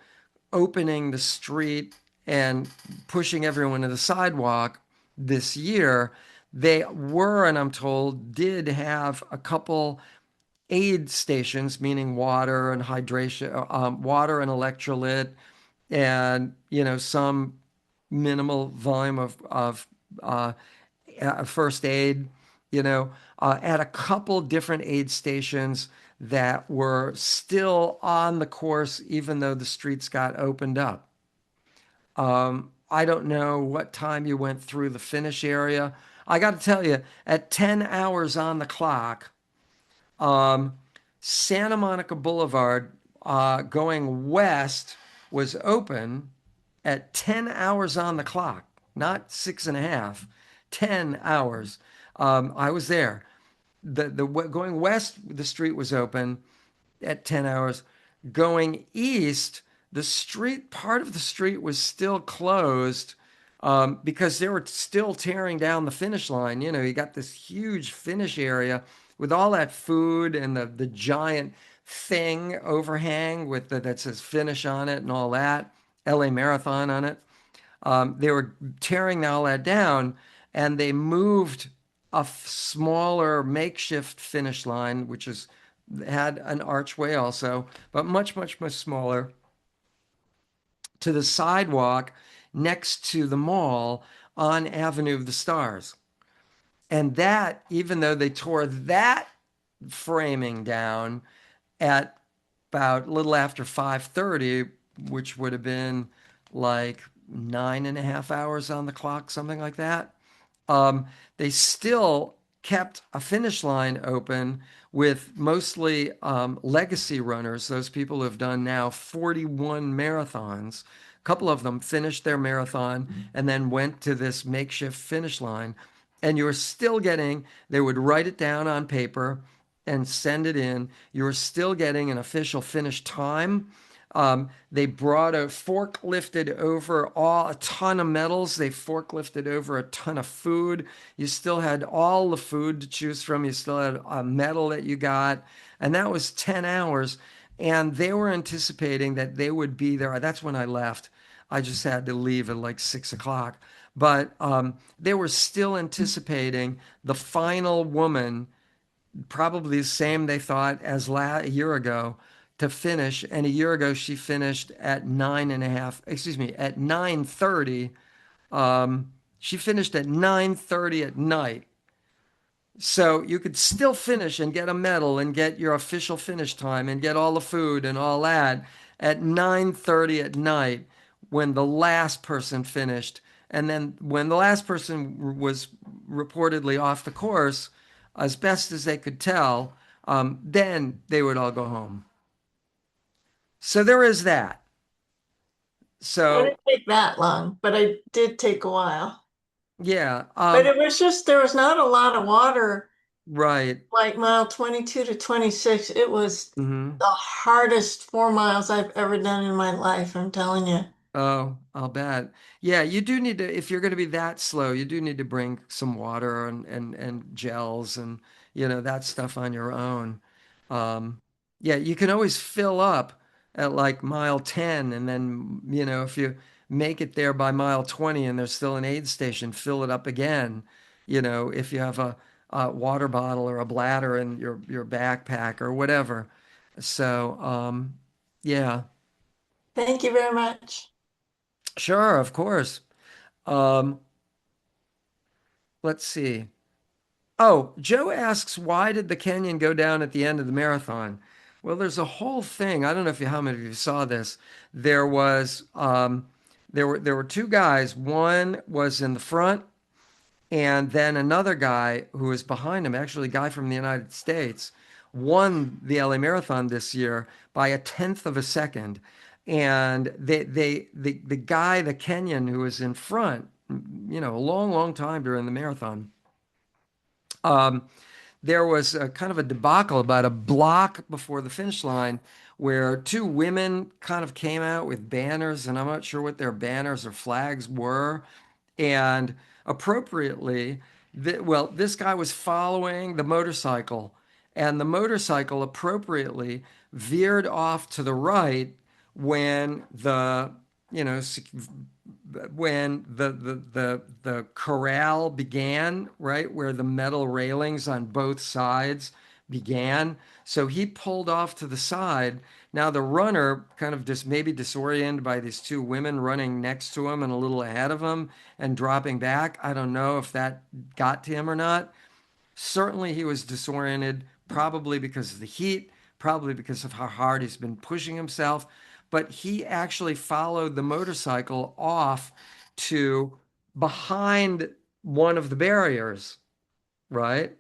opening the street and pushing everyone to the sidewalk this year. They were, and I'm told, did have a couple aid stations, meaning water and hydration, water and electrolyte, and some minimal volume of uh, first aid, at a couple different aid stations that were still on the course, even though the streets got opened up. I don't know what time you went through the finish area. I got to tell you, at 10 hours on the clock, um, Santa Monica Boulevard going west was open at 10 hours on the clock, not 6.5, 10 hours. I was there. The going west, the street was open at 10 hours. Going east, the street, part of the street was still closed because they were still tearing down the finish line. You got this huge finish area with all that food and the giant thing overhang with that says finish on it and all that, LA Marathon on it. They were tearing all that down and they moved a smaller makeshift finish line, which is had an archway also, but much, much, much smaller, to the sidewalk next to the mall on Avenue of the Stars. And that, even though they tore that framing down at about a little after 5:30, which would have been like 9.5 hours on the clock, something like that. Um, they still kept a finish line open with mostly legacy runners, those people who have done now 41 marathons. A couple of them finished their marathon and then went to this makeshift finish line. And you were still getting, they would write it down on paper and send it in. You were still getting an official finish time. They brought a forklifted over a ton of medals. They forklifted over a ton of food. You still had all the food to choose from. You still had a medal that you got, and that was 10 hours. And they were anticipating that they would be there. That's when I left. I just had to leave at like 6 o'clock. But they were still anticipating the final woman, probably the same they thought as a year ago, to finish. And a year ago, she finished at 9.5, excuse me, at 9:30. She finished at 9:30 at night. So you could still finish and get a medal and get your official finish time and get all the food and all that at 9:30 at night when the last person finished. And then when the last person was reportedly off the course, as best as they could tell, then they would all go home. So there is that. I So didn't take that long, but I did take a while. yeah, But it was just, there was not a lot of water, right. like mile 22 to 26. It was Hmm. the hardest 4 miles I've ever done in my life, I'm telling you. Oh, I'll bet. Yeah, you do need to, if you're going to be that slow, you do need to bring some water and gels and, that stuff on your own. Um, yeah, you can always fill up at like mile 10 and then, if you make it there by mile 20 and there's still an aid station, fill it up again. If you have a water bottle or a bladder in your backpack or whatever. So, yeah, Thank you very much. sure, of course. Um, let's see. Oh, Joe asks, why did the Kenyan go down at the end of the marathon? Well, there's a whole thing. I don't know if how many of you saw this. There was there were two guys. One was in the front, and then another guy who was behind him, actually a guy from the United States, won the LA Marathon this year by a tenth of a second. And the guy, the Kenyan who was in front, a long, long time during the marathon. Um, there was a kind of a debacle about a block before the finish line where two women kind of came out with banners, and I'm not sure what their banners or flags were. And appropriately, this guy was following the motorcycle, and the motorcycle appropriately veered off to the right when you know, the corral began, right where the metal railings on both sides began. So he pulled off to the side. Now the runner, kind of just maybe disoriented by these two women running next to him and a little ahead of him and dropping back. I don't know if that got to him or not. Certainly he was disoriented, probably because of the heat, probably because of how hard he's been pushing himself. But he actually followed the motorcycle off to behind one of the barriers, right?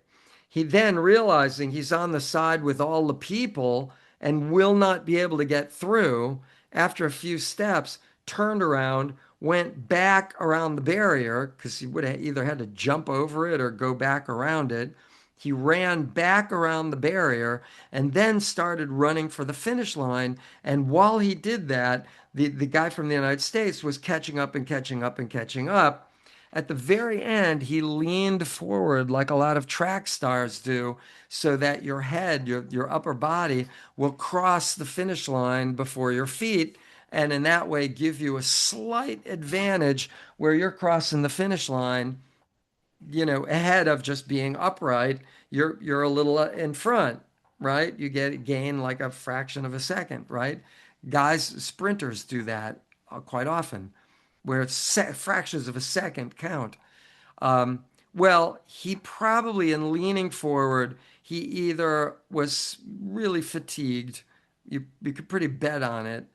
He then, realizing he's on the side with all the people and will not be able to get through, after a few steps, turned around, went back around the barrier because he would have either had to jump over it or go back around it. He ran back around the barrier and then started running for the finish line. And while he did that, the guy from the United States was catching up and catching up and catching up. At the very end, he leaned forward like a lot of track stars do, so that your head, your upper body, will cross the finish line before your feet, and in that way give you a slight advantage where you're crossing the finish line, ahead of just being upright. You're a little in front, right? You gain like a fraction of a second, right? Guys, sprinters do that quite often, where it's fractions of a second count. Well, he probably, in leaning forward, he either was really fatigued, you could pretty bet on it,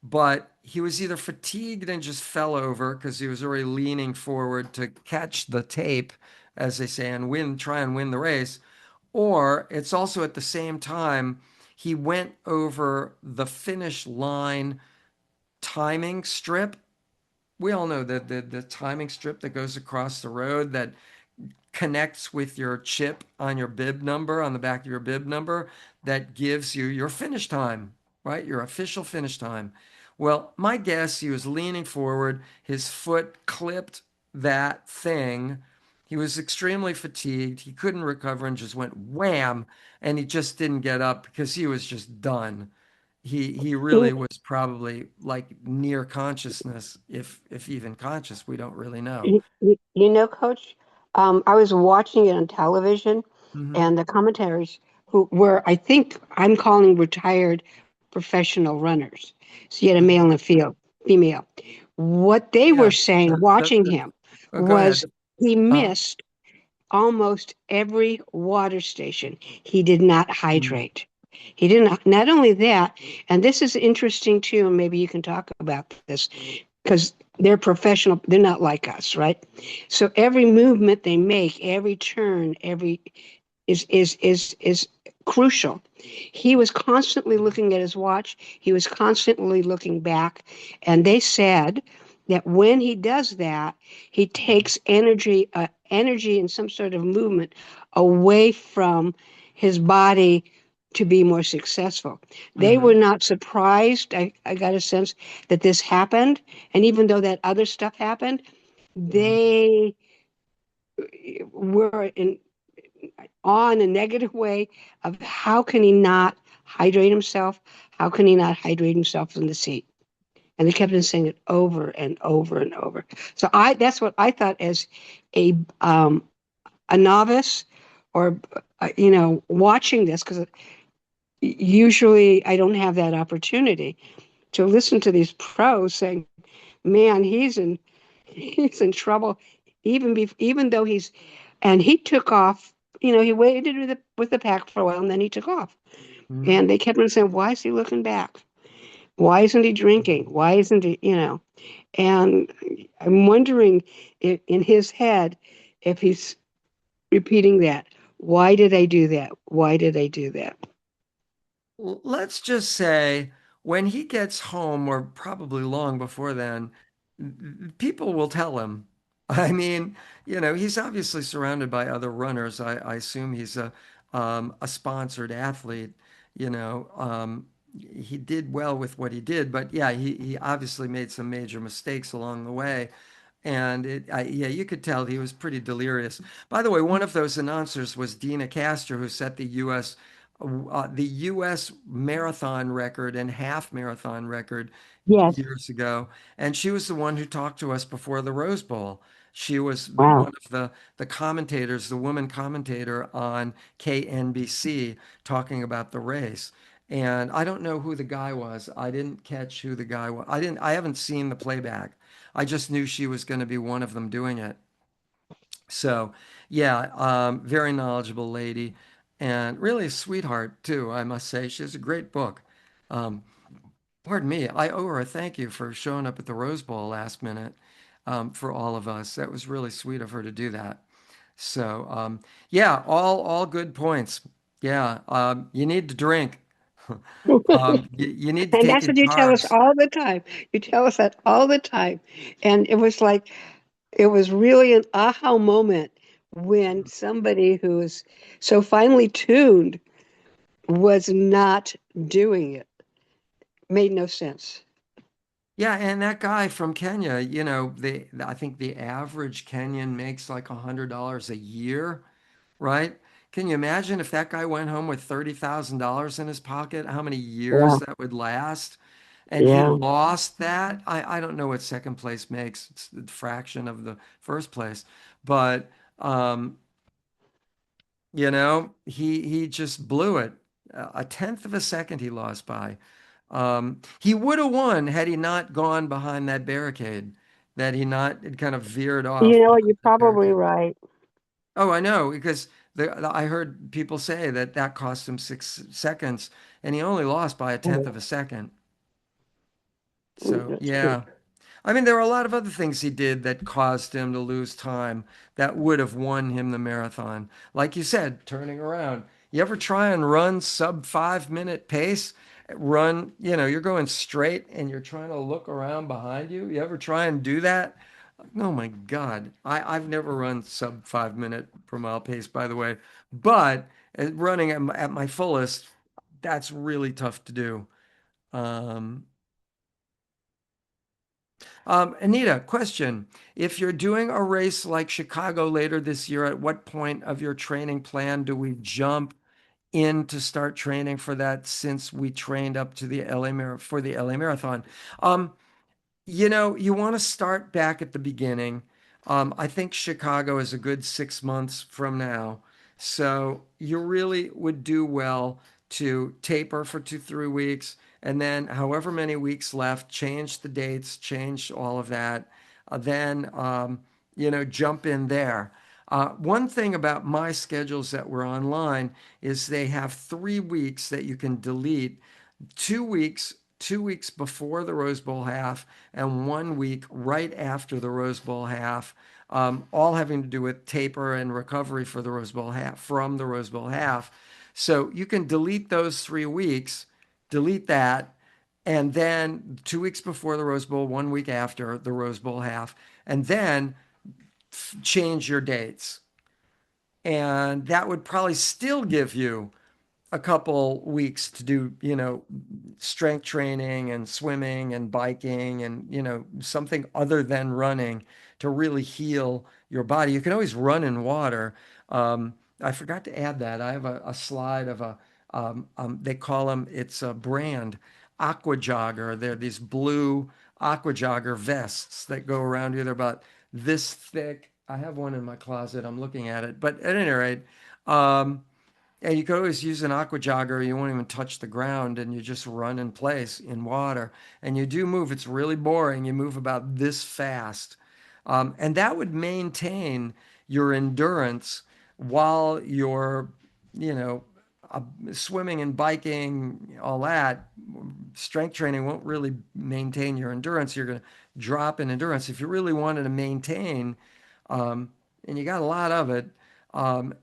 but he was either fatigued and just fell over because he was already leaning forward to catch the tape, as they say, and try and win the race. Or it's also at the same time he went over the finish line timing strip. We all know that the timing strip that goes across the road that connects with your chip on your bib number, on the back of your bib number, that gives you your finish time, right? Your official finish time. Well, my guess, he was leaning forward, his foot clipped that thing. He was extremely fatigued. He couldn't recover and just went wham, and he just didn't get up because he was just done. He really was probably like near consciousness, if even conscious. We don't really know. Coach, I was watching it on television, Hmm. and the commentaries who were, I think, I'm calling retired professional runners. So you had a male and a female. What they were Yeah. saying, watching him, Oh, go ahead. was he Uh, missed almost every water station. He did not mm, hydrate. He didn't, not only that, and this is interesting too, and maybe you can talk about this because they're professional, they're not like us, right? So every movement they make, every turn, every is crucial. He was constantly looking at his watch, he was constantly looking back, and they said that when he does that, he takes energy and some sort of movement away from his body to be more successful. They were hmm not surprised. I got a sense that this happened. And even though that other stuff happened, hmm they were in awe in a negative way of how can he not hydrate himself? How can he not hydrate himself in the seat? And they kept on saying it over and over and over. So that's what I thought as a um, a novice or watching this because usually I don't have that opportunity to listen to these pros saying, "Man, he's in trouble," even though he took off. He waited with the pack for a while and then he took off. hmm And they kept on saying, "Why is he looking back? Why isn't he drinking? Why isn't he?" And I'm wondering if, in his head if he's repeating that. Why did I do that? Why did I do that? Let's just say when he gets home, or probably long before then, people will tell him. I mean, he's obviously surrounded by other runners. I assume he's a sponsored athlete. You know, he did well with what he did, but yeah, he obviously made some major mistakes along the way. And yeah, you could tell he was pretty delirious. By the way, one of those announcers was Dina Castor, who set the U.S. marathon record and half marathon record Yes. years ago, and she was the one who talked to us before the Rose Bowl. She was one Wow. of the commentators, the woman commentator on KNBC, talking about the race. And I don't know who the guy was. I didn't catch who the guy was. I haven't seen the playback. I just knew she was going to be one of them doing it. So, yeah, very knowledgeable lady and really a sweetheart too, I must say. She has a great book. Um, Pardon me, I owe her a thank you for showing up at the Rose Bowl last minute, for all of us. That was really sweet of her to do that. So, yeah, all good points. Yeah, you need to drink. You need to And take that's in what you tell us carbs. all the time. You tell us that all the time. And it was like, it was really an aha moment when somebody who is so finely tuned was not doing it. Made no sense. Yeah, and that guy from Kenya, I think the average Kenyan makes like $100 a year, right? Can you imagine if that guy went home with $30,000 in his pocket, how many Yeah. years that would last? And he Yeah. lost that. I don't know what second place makes. It's a fraction of the first place. But he just blew it. A tenth of a second he lost by. He would have won had he not gone behind that barricade, that he not it kind of veered You off know, behind you're that probably barricade. right. Oh, I know, because I heard people say that that cost him 6 seconds, and he only lost by a tenth of a second. So, That's true. yeah. I mean, there were a lot of other things he did that caused him to lose time that would have won him the marathon. Like you said, turning around. You ever try and run sub 5 minute pace? Run, you're going straight and you're trying to look around behind you. You ever try and do that? Oh my God. I've never run sub 5 minute per mile pace, by the way, but running at my fullest, that's really tough to do. Um, Anita, question. If you're doing a race like Chicago later this year, at what point of your training plan do we jump in to start training for that since we trained up to the for the LA Marathon? Um, you want to start back at the beginning. I think Chicago is a good 6 months from now. So you really would do well to taper for 2, 3 weeks, and then however many weeks left, change the dates, change all of that. Then, jump in there. One thing about my schedules that were online is they have 3 weeks that you can delete, 2 weeks before the Rose Bowl half and 1 week right after the Rose Bowl half, all having to do with taper and recovery for the Rose Bowl half from the Rose Bowl half. So you can delete those 3 weeks, delete that, and then 2 weeks before the Rose Bowl, 1 week after the Rose Bowl half, and then change your dates. And that would probably still give you a couple weeks to do, strength training and swimming and biking and, something other than running to really heal your body. You can always run in water. I forgot to add that. I have a slide of they call them, it's a brand, Aqua Jogger. They're these blue Aqua Jogger vests that go around you. They're about this thick. I have one in my closet. I'm looking at it. But at any rate, um, and you could always use an aqua jogger. You won't even touch the ground and you just run in place in water. And you do move. It's really boring. You move about this fast. And that would maintain your endurance while you're, you know, uh, swimming and biking, all that. Strength training won't really maintain your endurance. You're going to drop in endurance. If you really wanted to maintain, um, and you got a lot of it,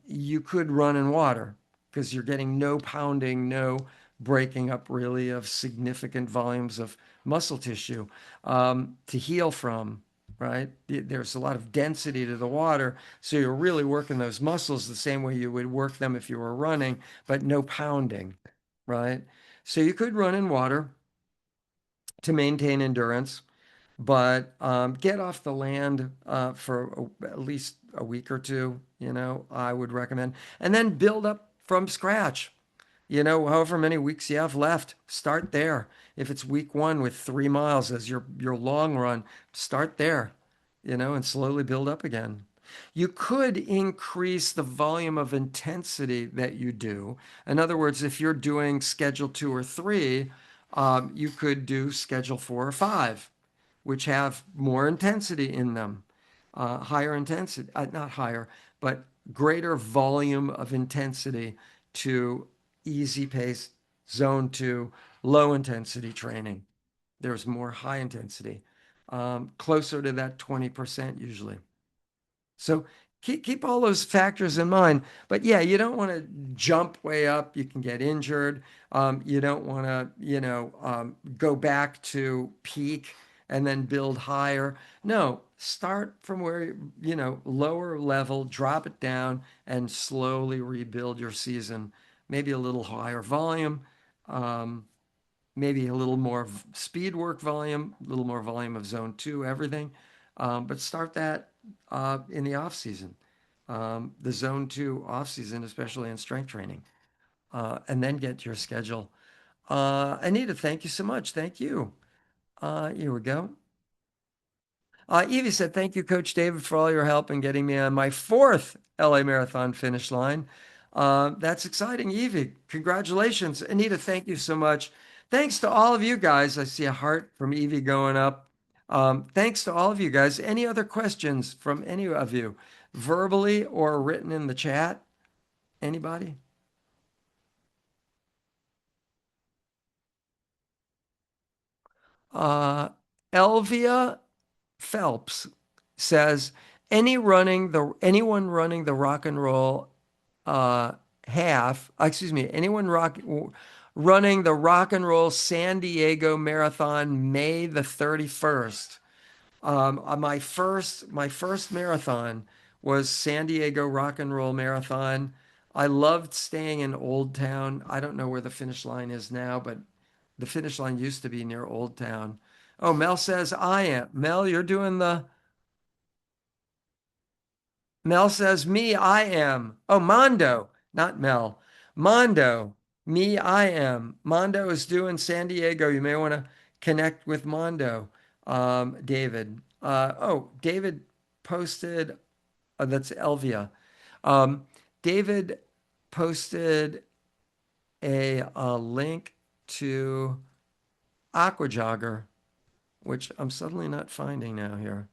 you could run in water because you're getting no pounding, no breaking up really of significant volumes of muscle tissue to heal from, right? There's a lot of density to the water, so you're really working those muscles the same way you would work them if you were running, but no pounding, right? So you could run in water to maintain endurance, but get off the land for at least a week or two, I would recommend, and then build up from scratch. However many weeks you have left, start there. If it's week one with 3 miles as your long run, start there, and slowly build up again. You could increase the volume of intensity that you do. In other words, if you're doing schedule 2 or 3, you could do schedule 4 or 5, which have more intensity in them, higher intensity, not higher, but greater volume of intensity to easy pace, zone 2, low intensity training. There's more high intensity, closer to that 20% usually. So keep all those factors in mind. But yeah, you don't want to jump way up. You can get injured. You don't want to, go back to peak and then build higher. No, start from where, lower level, drop it down and slowly rebuild your season. Maybe a little higher volume. Um, Maybe a little more speed work volume, a little more volume of zone 2, everything. But start that in the off season, the zone 2 off season, especially in strength training, and then get your schedule. Anita, thank you so much. Thank you. Here we go. Evie said, thank you, Coach David, for all your help in getting me on my 4th LA Marathon finish line. That's exciting, Evie. Congratulations. Anita, thank you so much. Thanks to all of you guys. I see a heart from Evie going up. Thanks to all of you guys. Any other questions from any of you, verbally or written in the chat? Anybody? Elvia Phelps says, anyone running the rock and roll uh, running the rock and roll San Diego Marathon May the 31st. My first marathon was San Diego Rock and Roll Marathon. I loved staying in Old Town. I don't know where the finish line is now, but the finish line used to be near Old Town. Oh, Mel says I am. Mel, you're doing the. Mel says me, I am. Oh, Mondo, not Mel. Mondo, me, I am. Mondo is doing San Diego. You may want to connect with Mondo, David. David posted, that's Elvia. Um, David posted a link to Aquajogger, which I'm suddenly not finding now here.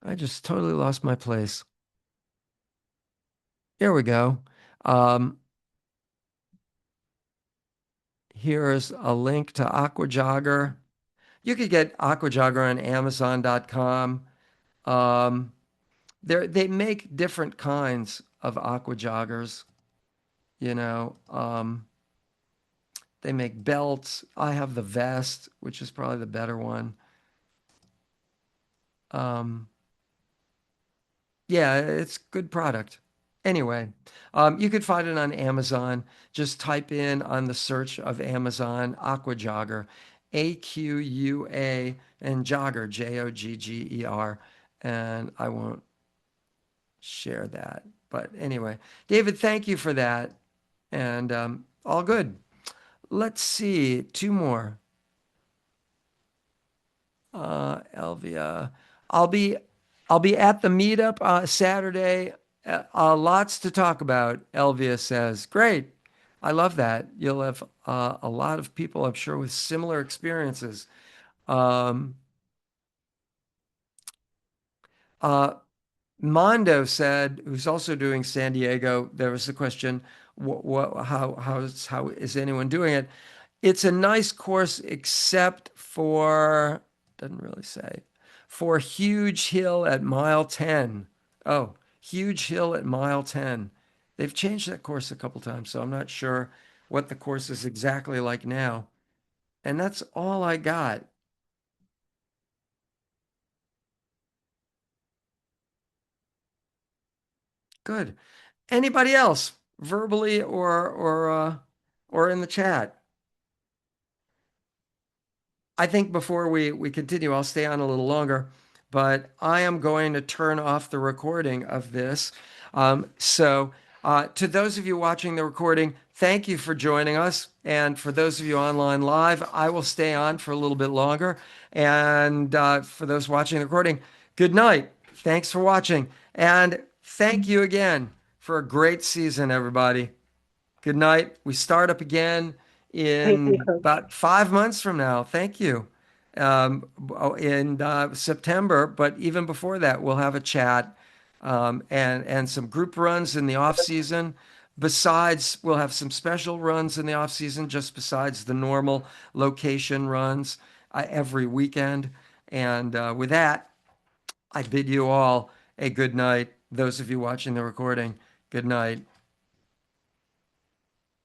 I just totally lost my place. Here we go. Um, Here's a link to Aquajogger. You could get Aquajogger on Amazon.com. They make different kinds of Aquajoggers. You know, they make belts. I have the vest, which is probably the better one. Yeah, it's good product. Anyway, you could find it on Amazon. Just type in on the search of Amazon Aquajogger, AQUA, and Jogger, Jogger, and I won't share that. But anyway, David, thank you for that, and all good. Let's see, 2 more. Elvia, I'll be I'll be at the meetup Saturday. Lots to talk about, Elvia says. Great. I love that. You'll have a lot of people, I'm sure, with similar experiences. Um, uh, Mondo said, who's also doing San Diego, there was the question, how is anyone doing it? It's a nice course, except for, doesn't really say, for Huge Hill at mile 10. Oh, Huge Hill at mile 10. They've changed that course a couple times, so I'm not sure what the course is exactly like now. And that's all I got. Good. Anybody else, verbally or in the chat? I think before we continue, I'll stay on a little longer, but I am going to turn off the recording of this. To those of you watching the recording, thank you for joining us. And for those of you online live, I will stay on for a little bit longer. And for those watching the recording, good night. Thanks for watching. And thank you again for a great season, everybody. Good night. We start up again Thank you, in Coach. about 5 months from now. Thank you. In September, but even before that, we'll have a chat and some group runs in the off season. Besides, we'll have some special runs in the off season, just besides the normal location runs every weekend. And with that, I bid you all a good night. Those of you watching the recording, good night.